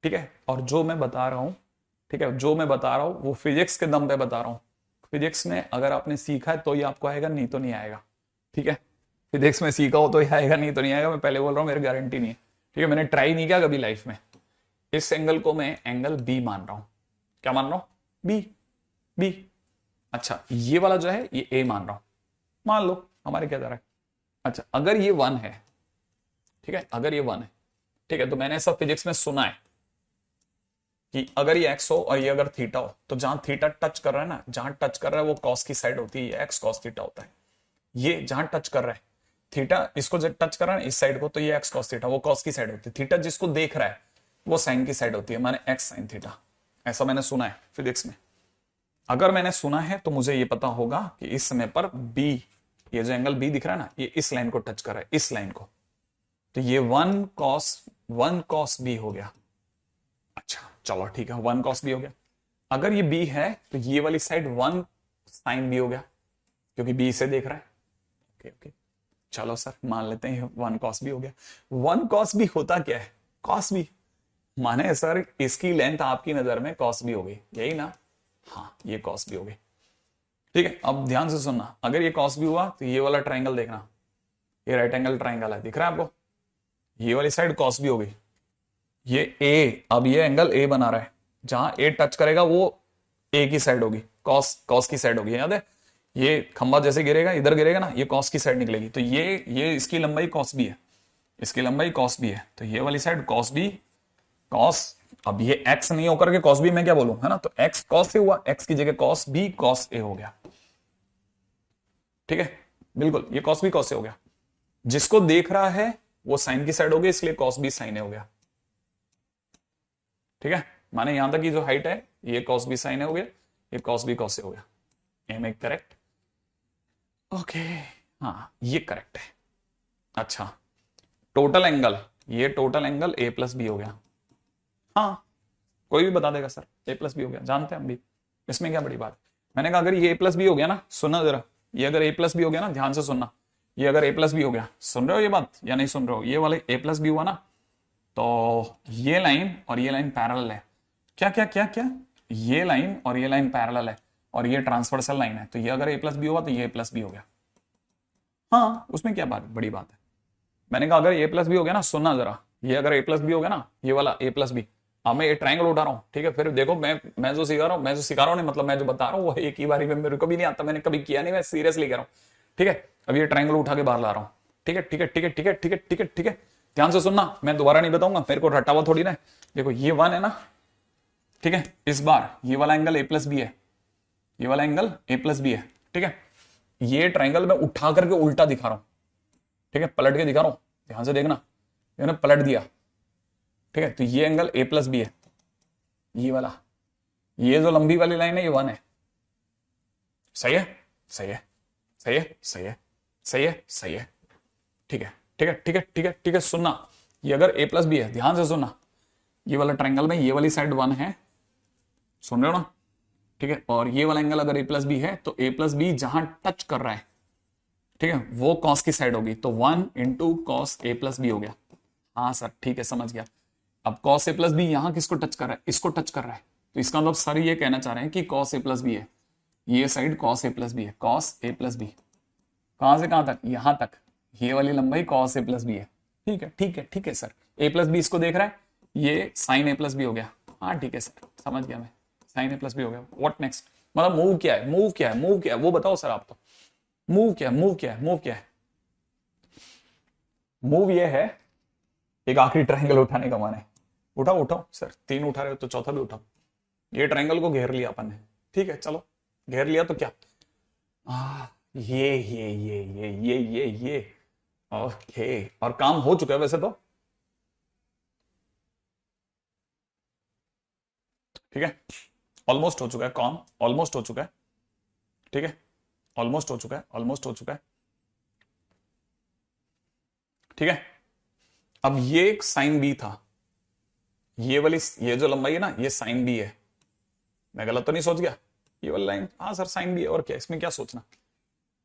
ठीक है। और जो मैं बता रहा हूं, ठीक है, जो मैं बता रहा हूं वो फिजिक्स के दम पे बता रहा हूं। फिजिक्स में अगर आपने सीखा है तो ही आपको आएगा, नहीं तो नहीं आएगा, ठीक है। फिजिक्स में सीखा हो तो ही आएगा, नहीं तो नहीं आएगा। मैं पहले बोल रहा हूं, मेरी गारंटी नहीं है, ठीक है। मैंने ट्राई नहीं किया कभी लाइफ में। इस एंगल को मैं एंगल बी मान रहा हूं। क्या मान रहा हूं? बी। बी। अच्छा, ये वाला जो है ये ए मान रहा हूं, मान लो, हमारे क्या जा रहा है। अच्छा, अगर ये वन है, ठीक है, अगर ये वन है, ठीक है, तो मैंने ऐसा फिजिक्स में सुना है कि अगर ये एक्स हो और ये अगर थीटा हो, तो जहां थीटा टच कर रहा है ना, जहां टच कर रहा है वो कॉस की साइड होती है, एक्स कॉस थीटा होता है। ये जहां टच कर रहा है थीटा, इसको जब टच कर रहा है ना इस साइड को, तो ये एक्स कॉस थीटा, वो कॉस की साइड होती है। थीटा जिसको देख रहा है वो साइन की साइड होती है, माने एक्स साइन थीटा। ऐसा मैंने सुना है फिजिक्स में। अगर मैंने सुना है तो मुझे ये पता होगा कि इस समय पर बी, ये जो एंगल बी दिख रहा है ना, ये इस लाइन को टच कर रहा है, इस लाइन को। तो ये वन कॉस बी हो गया। अच्छा चलो ठीक है, वन कॉस बी हो गया। अगर ये बी है तो ये वाली साइड वन साइन बी हो गया, क्योंकि बी से देख रहा है। ओके ओके, चलो सर मान लेते हैं वन कॉस बी हो गया। वन कॉस बी होता क्या है? कॉस बी माने सर इसकी लेंथ आपकी नजर में कॉस बी हो गई, यही ना? हाँ, ये कॉस बी हो गई, ठीक है। अब ध्यान से सुनना, अगर ये कॉस बी हुआ तो ये वाला ट्राइंगल देखना, ये राइट एंगल ट्राइंगल है, दिख रहा है आपको? ये वाली साइड कॉस बी हो गई। ये ए, अब ये एंगल ए बना रहा है, जहां ए टच करेगा वो ए की साइड होगी, कॉस कॉस की साइड होगी, याद है? ये खंबा जैसे गिरेगा, इधर गिरेगा ना, ये कॉस की साइड निकलेगी। तो ये इसकी लंबाई कॉस बी है, इसकी लंबाई कॉस बी है, तो ये वाली साइड कॉस बी कॉस। अब ये एक्स नहीं होकर के कॉस बी मैं क्या बोलूं, है ना? तो एक्स कॉस से हुआ, एक्स की जगह कॉस बी कॉस ए हो गया, ठीक है। बिल्कुल, ये कॉस बी कॉस ए हो गया। जिसको देख रहा है वो साइन की साइड हो गई, इसलिए कॉस बी साइन ए हो गया, ठीक है। माने यहां तक की जो हाइट है ये कॉस बी साइन ए हो गया, ये कॉस बी कॉस ए हो गया। M A correct? ओके, हाँ ये करेक्ट है। अच्छा, टोटल एंगल, ये total angle A plus B हो गया। हाँ, कोई भी बता देगा सर, ए प्लस बी हो गया, जानते हैं हम भी, इसमें क्या बड़ी बात है। मैंने कहा अगर ये ए प्लस बी हो गया ना, सुनना जरा, ये अगर ए प्लस बी हो गया ना, ध्यान से सुनना, ये अगर ए प्लस बी हो गया, सुन रहे हो ये बात या नहीं सुन रहे हो? ये वाले ए प्लस बी हुआ ना, तो ये लाइन और ये लाइन पैरेलल है। क्या क्या क्या क्या? ये लाइन और ये लाइन पैरेलल है, और ये ट्रांसवर्सल लाइन है, तो ये अगर ए प्लस बी हुआ तो ये ए प्लस बी हो गया। हाँ, उसमें क्या बात बड़ी बात है। मैंने कहा अगर ए प्लस बी हो गया ना, सुनना जरा, ये अगर ए प्लस बी हो गया ना, ये वाला ए प्लस बी, अब मैं ये ट्राइंगल उठा रहा हूँ, ठीक है। फिर देखो मैं जो सिखा रहा हूँ, मैं जो सिखा रहा हूँ नहीं, मतलब मैं जो बता रहा हूँ वो एक ही बारी में मेरे को भी नहीं आता, मैंने कभी किया नहीं, मैं सीरियसली कह रहा हूँ, ठीक है। अब ये ट्राइंगल उठा के बाहर ला रहा हूँ, ठीक है ठीक है ठीक है ठीक है ठीक है ठीक है ठीक है। ध्यान से सुनना, मैं दोबारा नहीं बताऊंगा, मेरे को रटा हुआ थोड़ी ना। देखो ये वन है ना, ठीक है। इस बार ये वाला एंगल ए प्लस बी है, ये वाला एंगल ए प्लस बी है, ठीक है। ये ट्राइंगल मैं उठा करके उल्टा दिखा रहा हूं, ठीक है, पलट के दिखा रहा हूं, ध्यान से देखना, मैंने पलट दिया, ठीक है। तो ये एंगल ए प्लस बी है, ये वाला, ये जो लंबी वाली लाइन है ये वन है। सही है? सही है, सही है, सही है, सही है, सही है, ठीक है ठीक है ठीक है ठीक है ठीक है। सुनना, ये अगर ए प्लस बी है, ध्यान से सुनना, ये वाला ट्राइंगल में ये वाली साइड वन है, सुन रहे हो ना, ठीक है। और ये वाला एंगल अगर ए प्लस बी है तो ए प्लस बी जहां टच कर रहा है, ठीक है, वो कॉस की साइड होगी, तो one into cos A plus B हो गया। हाँ सर ठीक है, समझ गया। अब कॉस ए प्लस बी यहां किसको टच कर रहा है? इसको टच कर रहा है, तो इसका मतलब सर ये कहना चाह रहे हैं कि कॉस ए प्लस बी है, ये side cos A plus B है, कॉस ए प्लस बी। कहां से कहां तक? यहां तक, ये वाली लंबाई कॉस ए प्लस बी है, ठीक है ठीक है ठीक है सर। ए प्लस बी इसको देख रहा है, ये साइन ए प्लस बी हो गया। हाँ ठीक है सर, समझ गया मैं, साइन ए प्लस बी हो गया। What next? मतलब मूव क्या है, मूव क्या है, मूव क्या है वो बताओ सर आप तो। मूव क्या है, मूव क्या है, मूव क्या है? मूव ये है, एक आखिरी ट्रायंगल उठाने का मन है, उठाओ उठाओ सर, तीन उठा रहे हो तो चौथा भी उठाओ। ये ट्रायंगल को घेर लिया अपन ने, ठीक है, चलो घेर लिया तो क्या, ये ओके, और काम हो चुका है वैसे तो, ठीक है, ऑलमोस्ट हो चुका है काम, ऑलमोस्ट हो चुका है, ठीक है, ऑलमोस्ट हो चुका है, ऑलमोस्ट हो चुका है, ठीक है। अब ये एक साइन बी था, ये वाली, ये जो लंबाई है ना, ये साइन बी है, मैं गलत तो नहीं सोच गया? ये वाली लाइन, हाँ सर साइन बी है, और क्या इसमें क्या सोचना।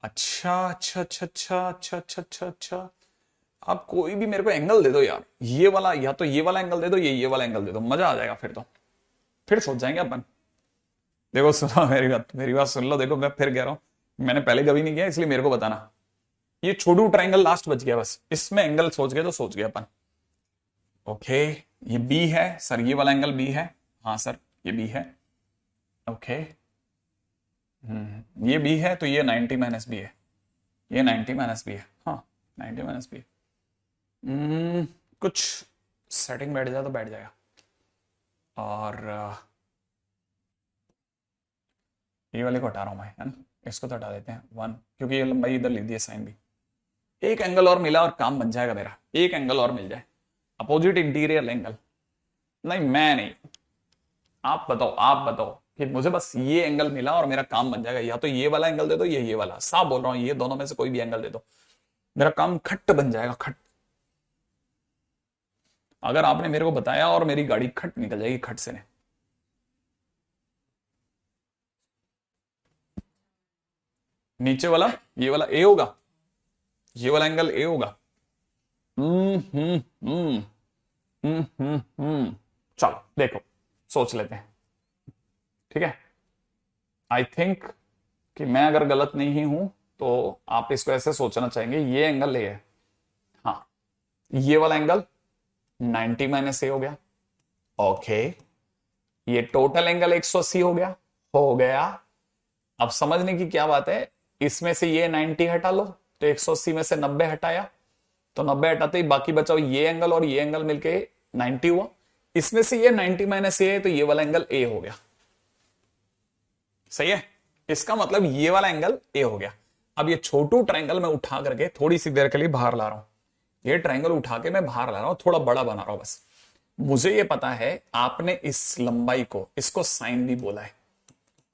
अच्छा अच्छा अच्छा अच्छा अच्छा अच्छा अच्छा, आप कोई भी मेरे को एंगल दे दो यार, ये वाला, या तो ये वाला एंगल दे दो, ये वाला एंगल दे दो, मजा आ जाएगा फिर तो। फिर सोच जाएंगे अपन। देखो सुनो मेरी बात सुन लो। देखो मैं फिर कह रहा हूं, मैंने पहले कभी नहीं किया इसलिए मेरे को बताना। ये छोटू ट्रायंगल लास्ट बच गया, बस इसमें एंगल सोच गए तो सोच गए अपन। ओके, ये बी है सर, ये वाला एंगल बी है। हाँ सर ये बी है। ओके, ये बी है तो ये 90 माइनस बी है, ये 90 माइनस बी है। हाँ 90 माइनस बी। कुछ सेटिंग बैठ जाए तो बैठ जाएगा। और ये वाले को हटा रहा हूं मैं, है ना, इसको तो हटा देते हैं 1, क्योंकि ये लंबाई इधर लिख दी है साइन भी। एक एंगल और मिला और काम बन जाएगा मेरा, एक एंगल और मिल जाए, अपोजिट इंटीरियर एंगल। नहीं मैं नहीं, आप बताओ, आप बताओ कि मुझे बस ये एंगल मिला और मेरा काम बन जाएगा। या तो ये वाला एंगल दे दो, ये वाला, साफ बोल रहा हूं, ये दोनों में से कोई भी एंगल दे दो, मेरा काम खट बन जाएगा, खट। अगर आपने मेरे को बताया और मेरी गाड़ी खट निकल जाएगी, खट से ने। नीचे वाला, ये वाला ए होगा, ये वाला एंगल ए होगा। हम्म हम्म हम्म चलो देखो, सोच लेते हैं, ठीक है। आई थिंक कि मैं अगर गलत नहीं हूं तो आप इसको ऐसे सोचना चाहेंगे, ये एंगल ए है। हाँ, ये वाला एंगल 90 माइनस ए हो गया। ओके, ये टोटल एंगल 180 हो गया, हो गया। अब समझने की क्या बात है, इसमें से ये 90 हटा लो तो 180 में से 90 हटाया तो 90 हटाते ही बाकी बचाओ ये एंगल और ये एंगल मिलके 90 हुआ। इसमें से ये 90 माइनस ए है तो ये वाला एंगल ए हो गया। सही है, इसका मतलब ये वाला एंगल ए हो गया। अब ये छोटू ट्रायंगल मैं उठा करके थोड़ी सी देर के लिए बाहर ला रहा हूं, ये ट्रायंगल उठा के मैं बाहर ला रहा हूं, थोड़ा बड़ा बना रहा हूं बस। मुझे ये पता है आपने इस लंबाई को, इसको साइन भी बोला है,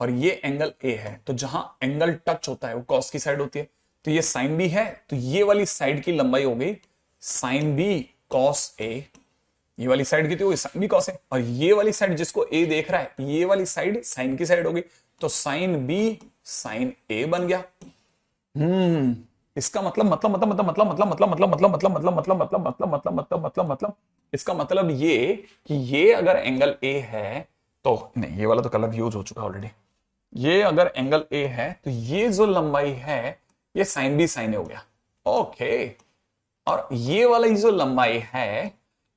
और ये एंगल ए है, तो जहां एंगल टच होता है वो कॉस की साइड होती है, तो ये साइन बी है, तो ये वाली साइड की लंबाई हो गई साइन बी कॉस ए। ये वाली साइड की थी साइन बी कॉस है, और ये वाली साइड जिसको ए देख रहा है, ये वाली साइड साइन की साइड होगी, तो साइन बी साइन ए बन गया। इसका मतलब इसका मतलब ये कि ये अगर एंगल ए है तो नहीं, ये वाला तो कलर यूज हो चुका ऑलरेडी। ये अगर एंगल ए है तो ये जो लंबाई है ये साइन बी साइन ए हो गया। ओके, और ये वाला जो लंबाई है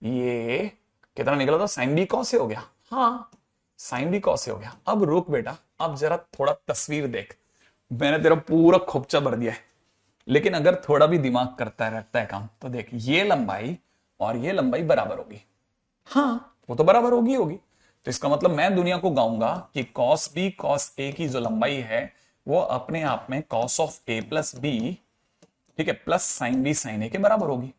ये कितना निकला था, साइन बी कॉस ए हो गया। हाँ साइन बी कॉस ए हो गया। अब रुक बेटा, अब जरा थोड़ा तस्वीर देख, मैंने तेरा पूरा खोपचा भर दिया है, लेकिन अगर थोड़ा भी दिमाग करता रहता है काम तो देख, ये लंबाई और ये लंबाई बराबर होगी। हाँ वो तो बराबर होगी होगी, तो इसका मतलब मैं दुनिया को गाऊंगा कि कॉस बी कॉस ए की जो लंबाई है वो अपने आप में cos of A plus B, ठीक है, plus sine B sine A के बराबर होगी।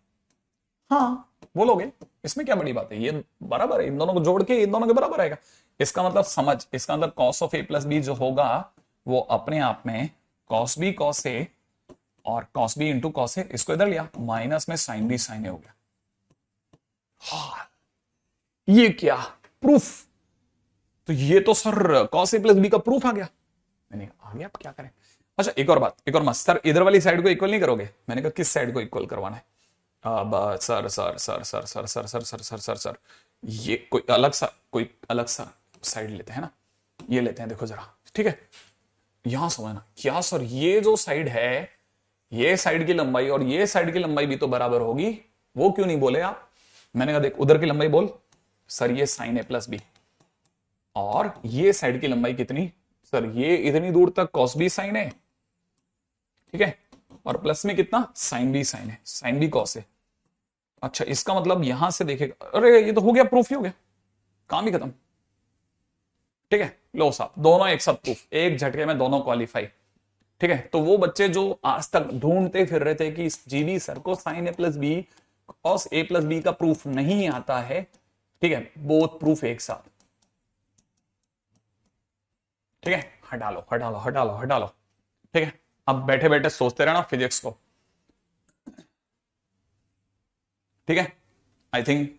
हाँ बोलोगे, इसमें क्या बड़ी बात है, ये बराबर है, इन दोनों को जोड़ के इन दोनों के बराबर आएगा। इसका मतलब समझ, इसका मतलब cos of A plus B जो होगा वो अपने आप में कॉस बी कॉस ए और cos B into cos A, इसको इधर लिया, माइनस में साइन बी साइन ए हो गया। हाँ, ये क्या प्रूफ, तो ये तो sir cos A plus B का प्रूफ आ गया। मैंने आ गया, अब क्या करें। अच्छा एक और बात, एक और मत, सर इधर वाली साइड को इक्वल नहीं करोगे। मैंने कहा किस साइड को इक्वल करवाना है। अब sir sir sir sir sir sir sir sir sir sir sir ये कोई अलग सा साइड लेते हैं ना, ये लेते हैं, देखो जरा, ठीक है, यहां समझना। क्या सर ये जो साइड है, ये साइड की लंबाई और ये साइड की लंबाई भी तो बराबर होगी, वो क्यों नहीं बोले आप। मैंने कहा देख उधर की लंबाई बोल। सर ये साइन ए प्लस बी, और ये साइड की लंबाई कितनी, सर ये इतनी दूर तक कॉस बी साइन है, ठीक है, और प्लस में कितना साइन बी साइन है, साइन बी कॉस है। अच्छा इसका मतलब यहां से देखेगा, अरे ये तो हो गया, प्रूफ ही हो गया, काम ही खत्म। ठीक है, लो साहब दोनों एक साथ प्रूफ, एक झटके में दोनों क्वालिफाई। ठीक है, तो वो बच्चे जो आज तक ढूंढते फिर रहे थे कि जीबी सर को sign A plus B cos A plus B का प्रूफ नहीं आता है, ठीक है, बोथ प्रूफ एक साथ। ठीक है, हटा लो हटा लो हटा लो हटा लो। ठीक है, अब बैठे बैठे सोचते रहना फिजिक्स को। ठीक है, आई थिंक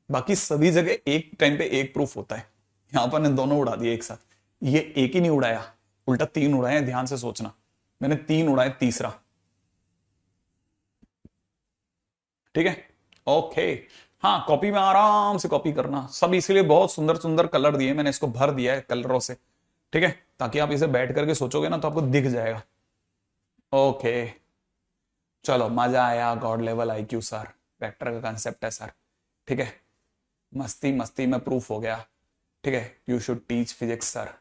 बाकी सभी जगह एक टाइम पे एक प्रूफ होता है, यहां पर ने दोनों उड़ा दिए एक साथ। ये एक ही नहीं उड़ाया, उल्टा तीन उड़ाए, ध्यान से सोचना, मैंने तीन उड़ाए, तीसरा। ठीक है, ओके। हाँ, कॉपी में आराम से कॉपी करना, सब इसीलिए बहुत सुंदर सुंदर कलर दिए मैंने, इसको भर दिया है कलरों से, ठीक है, ताकि आप इसे बैठ करके सोचोगे ना तो आपको दिख जाएगा। ओके, चलो मजा आया, God level IQ sir, vector का कंसेप्ट है सर, ठीक है, मस्ती मस्ती में प्रूफ हो गया, ठीक है, you should teach physics sir,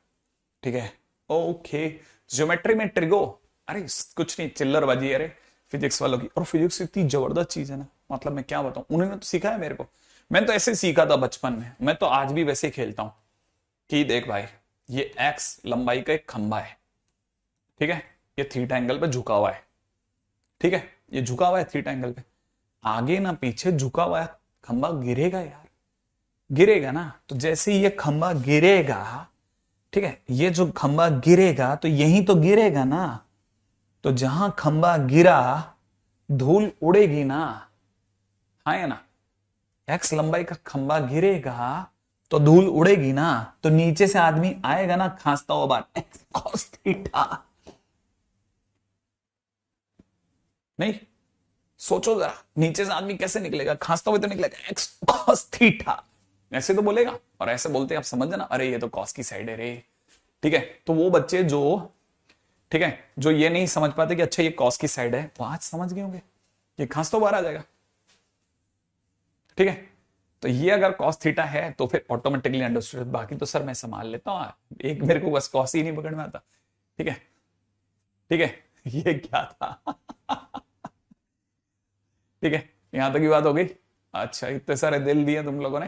ठीक है, ओके। ज्योमेट्री में ट्रिगो, अरे कुछ नहीं, चिल्लरबाजी है अरे फिजिक्स वालों की, और फिजिक्स इतनी जबरदस्त चीज है ना, मतलब मैं क्या बताऊं, उन्होंने तो सिखाया मेरे को, मैंने तो ऐसे सीखा था बचपन में, मैं तो आज भी वैसे ही खेलता हूं कि देख भाई, ये एक्स लंबाई का एक खंबा है, ठीक है, ये थीटा एंगल पे झुका हुआ है, ठीक है, ये झुका हुआ है थीटा एंगल पे, आगे ना पीछे झुका हुआ है, खंबा गिरेगा यार, गिरेगा ना, तो जैसे ही ये खंबा गिरेगा, ठीक है, ये जो खंबा गिरेगा तो यही तो गिरेगा ना, तो जहां खंबा गिरा धूल उड़ेगी ना, हाँ या ना, एक्स लंबाई का खंबा गिरेगा तो धूल उड़ेगी ना, तो नीचे से आदमी आएगा ना खांसता हुआ बात, एक्स कॉस थीटा, नहीं, सोचो जरा, नीचे से आदमी कैसे निकलेगा, खांसता हुआ तो निकलेगा, एक्स कॉस थीटा, ऐसे तो बोलेगा, और ऐसे बोलते आप समझ जाना, अरे ये तो कॉस की साइड है रे, ठीक है, तो वो बच्चे जो, ठीक है, जो ये नहीं समझ पाते कि अच्छा ये कॉस की साइड है, वो आज समझ गए होंगे, ये खांस तो बाहर आ जाएगा, ठीक है, तो ये अगर कॉस थीटा है तो फिर ऑटोमेटिकली अंडरस्टूड, बाकी तो सर मैं संभाल लेता हूं, एक मेरे को बस कॉस ही नहीं पकड़ में आता, ठीक है, ठीक है, ये क्या था ठीक है, यहां तक की बात हो गई, अच्छा इतने सारे दिल दिए तुम लोगों ने,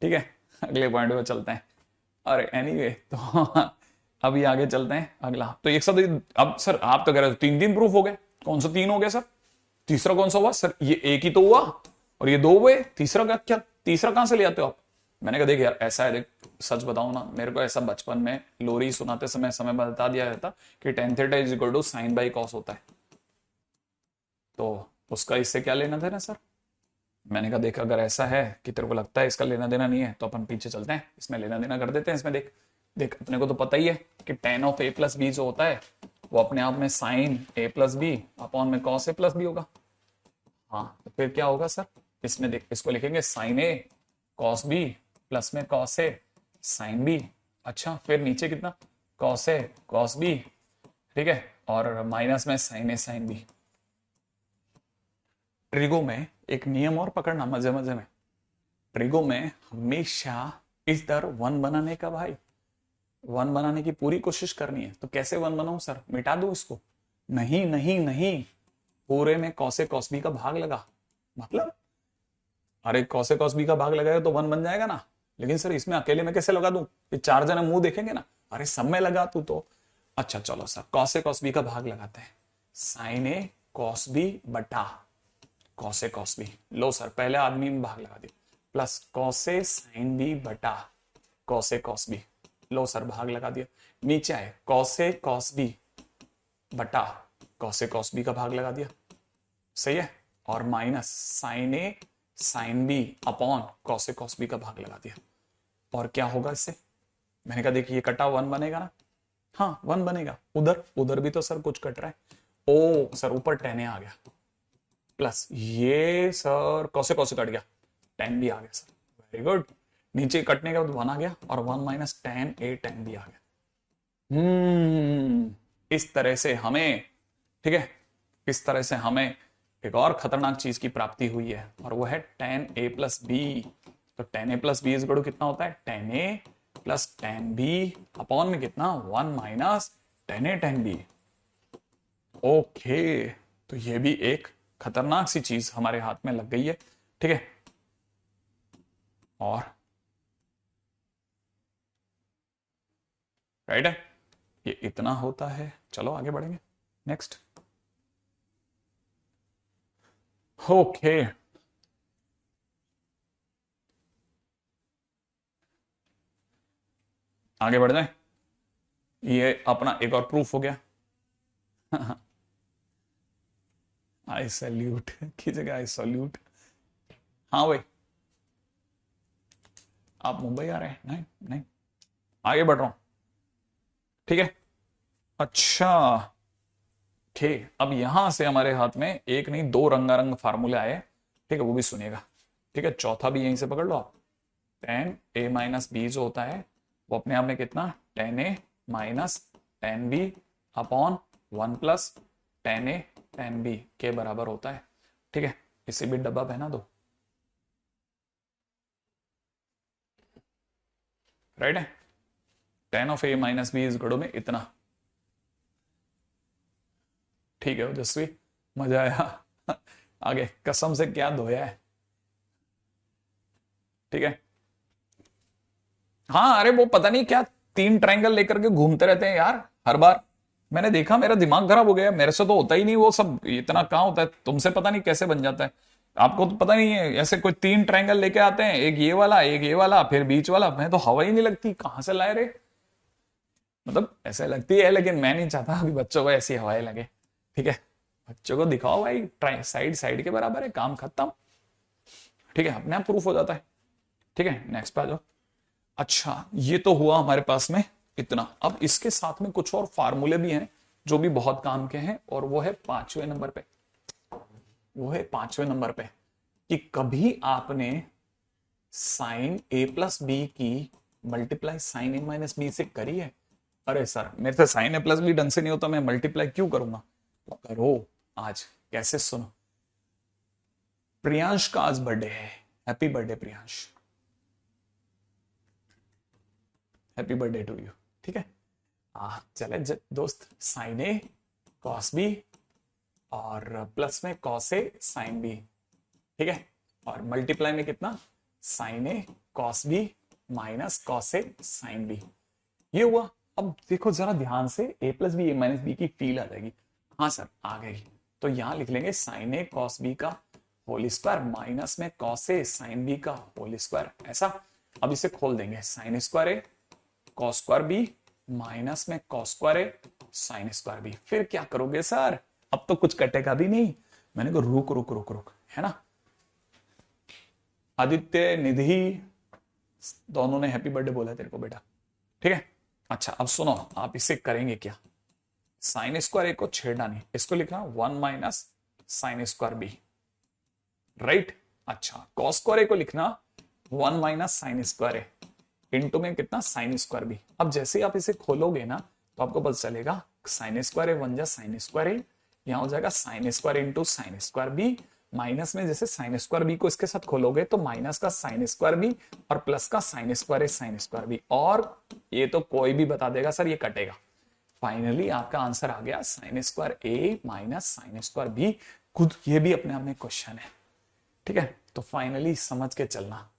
ठीक है, अगले पॉइंट पे चलते हैं, अरे एनीवे तो अभी आगे चलते हैं, अगला तो एक साथ, अब सर आप तो कह रहे हो तीन तीन प्रूफ हो गए, कौन सा तीन हो गया सर, तीसरा कौन सा हुआ सर, ये एक ही तो हुआ और ये दो हुए, तीसरा क्या, क्या तीसरा कहां से ले आते हो आप, मैंने कहा देख यार ऐसा है, देख सच बताऊं ना, मेरे को ऐसा बचपन में लोरी सुनाते समय बता दिया जाता कि tan theta is equal to sine by cos होता है, तो उसका इससे क्या लेना देना सर, मैंने कहा देख अगर ऐसा है कि तेरे को लगता है इसका लेना देना नहीं है तो अपन पीछे चलते हैं, इसमें लेना देना कर देते हैं, इसमें देख देख अपने को तो पता ही है कि tan of A plus B जो होता है वो अपने आप में sine A plus B upon में कॉस ए प्लस बी होगा, हाँ तो फिर क्या होगा सर, इसमें देख इसको लिखेंगे sign A cos B plus में कॉस ए साइन बी, अच्छा फिर नीचे कितना कॉस ए कॉस बी, ठीक है, और माइनस में sine A sine B. Trigo में एक नियम और पकड़ना मजे मजे में, ट्रिगो में हमेशा इधर वन बनाने का भाई, वन बनाने की पूरी कोशिश करनी है, तो कैसे वन बनाऊं सर, मिटा दो इसको, नहीं नहीं नहीं, पूरे में कॉसे कॉस बी का भाग लगा, मतलब अरे कॉसे कॉस बी का भाग लगाएगा तो वन बन जाएगा ना, लेकिन सर इसमें अकेले में कैसे लगा दूं, ये चार जने मुंह देखेंगे ना, अरे सब में लगा तू तो, अच्छा चलो सर कॉसे कॉस बी का भाग लगाते हैं, साइन ए कॉस बी बटा कॉसे कॉस बी, लो सर पहले आदमी में भाग लगा दिया, प्लस कॉसे साइन बी बटा कॉसे कॉस बी, लो सर भाग लगा दिया, नीचे आए कॉसे कॉस बी बटा कॉसे कॉस बी का भाग लगा दिया, सही है, और minus sine A sine B upon cos cos B का भाग लगा दिया, और क्या होगा इससे, मैंने कहा देखिए ये कटा वन बनेगा ना, हाँ वन बनेगा, उधर उधर भी तो सर कुछ कट रहा है, ओ सर ऊपर टेन ए आ गया, प्लस ये सर कौसे कौसे कट गया, टेन भी आ गया सर, वेरी गुड, नीचे कटने के बाद वन आ गया और one minus tan A ten भी आ गया, इस तरह से हमें, ठीक है, इस तरह से हमें एक और खतरनाक चीज की प्राप्ति हुई है और वो है टेन ए प्लस बी, तो tan A plus B is equal to कितना होता है, tan A plus tan B upon में कितना one minus tan A tan B, okay, तो ये भी एक खतरनाक सी चीज हमारे हाथ में लग गई है, ठीक है, और राइट है, ये इतना होता है, चलो आगे बढ़ेंगे, नेक्स्ट, ओके, आगे बढ़ जाए, ये अपना एक और प्रूफ हो गया आई सैल्यूट की जगह आई सॉल्यूट, हाँ भाई आप मुंबई आ रहे हैं, नहीं नहीं आगे बढ़ रहा हूं, ठीक है, अच्छा ठीक, अब यहां से हमारे हाथ में एक नहीं दो रंगारंग फार्मूले आए ठीक है, वो भी सुनिएगा। ठीक है, चौथा भी यहीं से पकड़ लो आप। टेन ए माइनस बी जो होता है वो अपने आप में कितना, tan A minus tan B upon one plus tan A tan B के बराबर होता है। ठीक है, इसे भी डब्बा पहना दो, राइट है। Tan of A minus B इस गड़ो में इतना। ठीक है ओजस्वी, मजा आया। आगे कसम से क्या धोया है। ठीक है, हाँ अरे वो पता नहीं क्या तीन ट्रायंगल लेकर के घूमते रहते हैं यार हर बार। मैंने देखा, मेरा दिमाग खराब हो गया, मेरे से तो होता ही नहीं वो सब, इतना कहाँ होता है, तुमसे पता नहीं कैसे बन जाता है। आपको तो पता नहीं है, ऐसे कोई तीन ट्रायंगल लेके आते हैं, एक ये वाला एक ये वाला फिर बीच वाला, मैं तो हवा ही नहीं लगती, कहां से लाए रे। मतलब ऐसे लगती है लेकिन मैं नहीं चाहता अभी बच्चों को ऐसी हवाएं लगे। ठीक है, बच्चों को दिखाओ भाई साइड साइड के बराबर है, काम खत्म। ठीक है, अपने आप प्रूफ हो जाता है। ठीक है, नेक्स्ट पे आ जाओ। अच्छा ये तो हुआ हमारे पास में इतना। अब इसके साथ में कुछ और फार्मूले भी हैं जो भी बहुत काम के हैं, और वो है पांचवें नंबर पे। वो है पांचवें नंबर पे कि कभी आपने साइन ए प्लस बी की multiply sign A minus B से करी है? अरे सर मेरे से साइन ए प्लस बी ढंग से नहीं होता, मैं मल्टीप्लाई क्यों करूंगा? तो करो आज। कैसे, सुनो। प्रियांश का आज बर्थडे है, happy birthday Priyansh, happy birthday to you. ठीक है, चले दोस्त, साइन ए कॉस बी और प्लस में कॉस ए साइन बी। ठीक है, और मल्टीप्लाई में कितना, sine A cos B minus cos A sine B. ये हुआ। अब देखो जरा ध्यान से, A plus B A minus B की फील आ जाएगी। हाँ सर आ गई। तो यहां लिख लेंगे साइन ए कॉस बी का होल स्क्वायर माइनस में कॉस ए साइन बी का होल स्क्वायर, ऐसा। अब इसे खोल देंगे, sign square A cos square B minus में कॉस स्क्वायर ए साइन स्क्वायर बी। फिर क्या करोगे सर? अब तो कुछ कटेगा भी नहीं। मैंने कहा रुक रुक रुक रुक, है ना। आदित्य निधि दोनों ने हैप्पी बर्थडे बोला तेरे को बेटा। ठीक है, अच्छा अब सुनो, आप इसे करेंगे क्या, साइन स्क्वायर ए को छेड़ना नहीं, इसको लिखना one minus sine square B, right. अच्छा कॉस स्क्वायर ए को लिखना one minus sine square A into में कितना, साइन स्क्वायर बी। अब जैसे ही आप इसे खोलोगे ना तो आपको पता चलेगा साइन स्क्वायर ए वन जा साइन स्क्वायर ए, यहां हो जाएगा sine square into sine square B, minus में जैसे साइन स्क्वायर बी को इसके साथ खोलोगे तो माइनस का साइन स्क्वायर बी और प्लस का साइन स्क्वायर ए साइन स्क्वायर बी, और ये तो कोई भी बता देगा सर ये कटेगा। फाइनली आपका आंसर आ गया साइन स्क्वायर ए माइनस साइन स्क्वायर बी। खुद ये भी अपने आप में क्वेश्चन है। ठीक है, तो फाइनली समझ के चलना,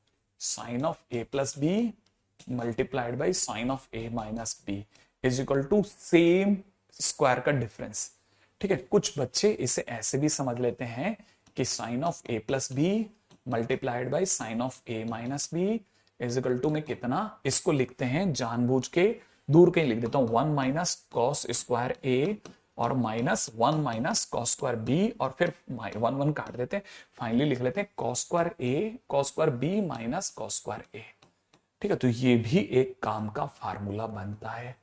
sine of A plus B multiplied by sine of A minus B is equal to same square का डिफरेंस। ठीक है, कुछ बच्चे इसे ऐसे भी समझ लेते हैं कि sine of A plus B multiplied by sine of A minus B is equal to में कितना, इसको लिखते हैं जानबूझ के, दूर कहीं लिख देता हूं, one minus cos square A और minus one minus cos square B, और फिर वन वन काट देते हैं, फाइनली लिख लेते हैं cos square A cos square B minus cos square A. ठीक है, तो ये भी एक काम का फार्मूला बनता है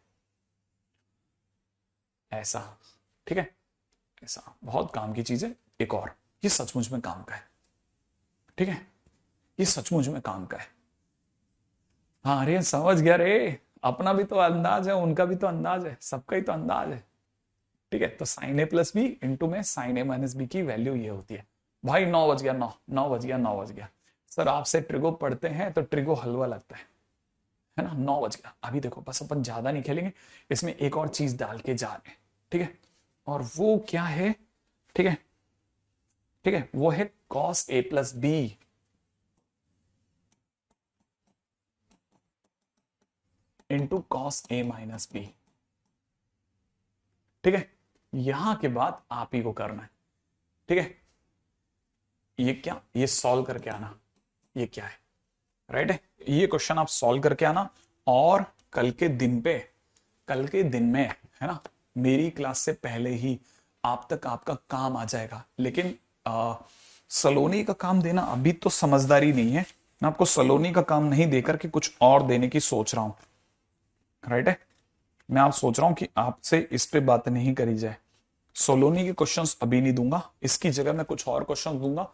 ऐसा। ठीक है, ऐसा बहुत काम की चीज है। एक और, ये सचमुच में काम का है। ठीक है, ये सचमुच में काम का है। हाँ अरे समझ गया रे, अपना भी तो अंदाज है, उनका भी तो अंदाज है, सबका ही तो अंदाज है। ठीक है, तो sine A plus B into में साइन ए माइनस बी की वैल्यू ये होती है। भाई 9 बज गया, 9 बज गया, 9 बज गया। सर आपसे ट्रिगो पढ़ते हैं तो ट्रिगो हलवा लगता है ना। 9 बज गया। अभी देखो बस अपन ज्यादा नहीं खेलेंगे, इसमें एक और चीज डाल के जा रहे हैं। ठीक है, और वो क्या है? ठीक है, ठीक है, वो है cos A plus B into cos A minus B. ठीक है, यहां के बाद आप ही को करना है। ठीक है, ये क्या, ये सॉल्व करके आना, ये क्या है, राइट है। ये क्वेश्चन आप सॉल्व करके आना, और कल के दिन पे, कल के दिन में, है ना, मेरी क्लास से पहले ही आप तक आपका काम आ जाएगा। लेकिन सलोनी का काम देना अभी तो समझदारी नहीं है। मैं आपको सलोनी का काम नहीं देकर के कुछ और देने की सोच रहा हूं, राइट है। मैं आप सोच रहा हूं कि आपसे इस पे बात नहीं करी जाए। सोलोनी के क्वेश्चंस अभी नहीं दूंगा, इसकी जगह मैं कुछ और क्वेश्चंस दूंगा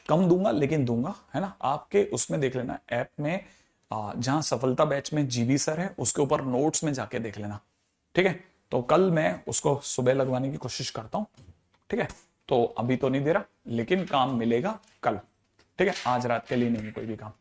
कम दूंगा लेकिन दूंगा, है ना। आपके उसमें देख लेना ऐप में, जहां सफलता बैच में जीबी सर है उसके ऊपर नोट्स में जाके देख लेना, ठीक है। तो कल मैं उसको सुबह लगवाने की कोशिश करता हूं, ठीक है। तो अभी तो नहीं दे रहा, लेकिन काम मिलेगा कल, ठीक है। आज रात के लिए नहीं कोई भी काम।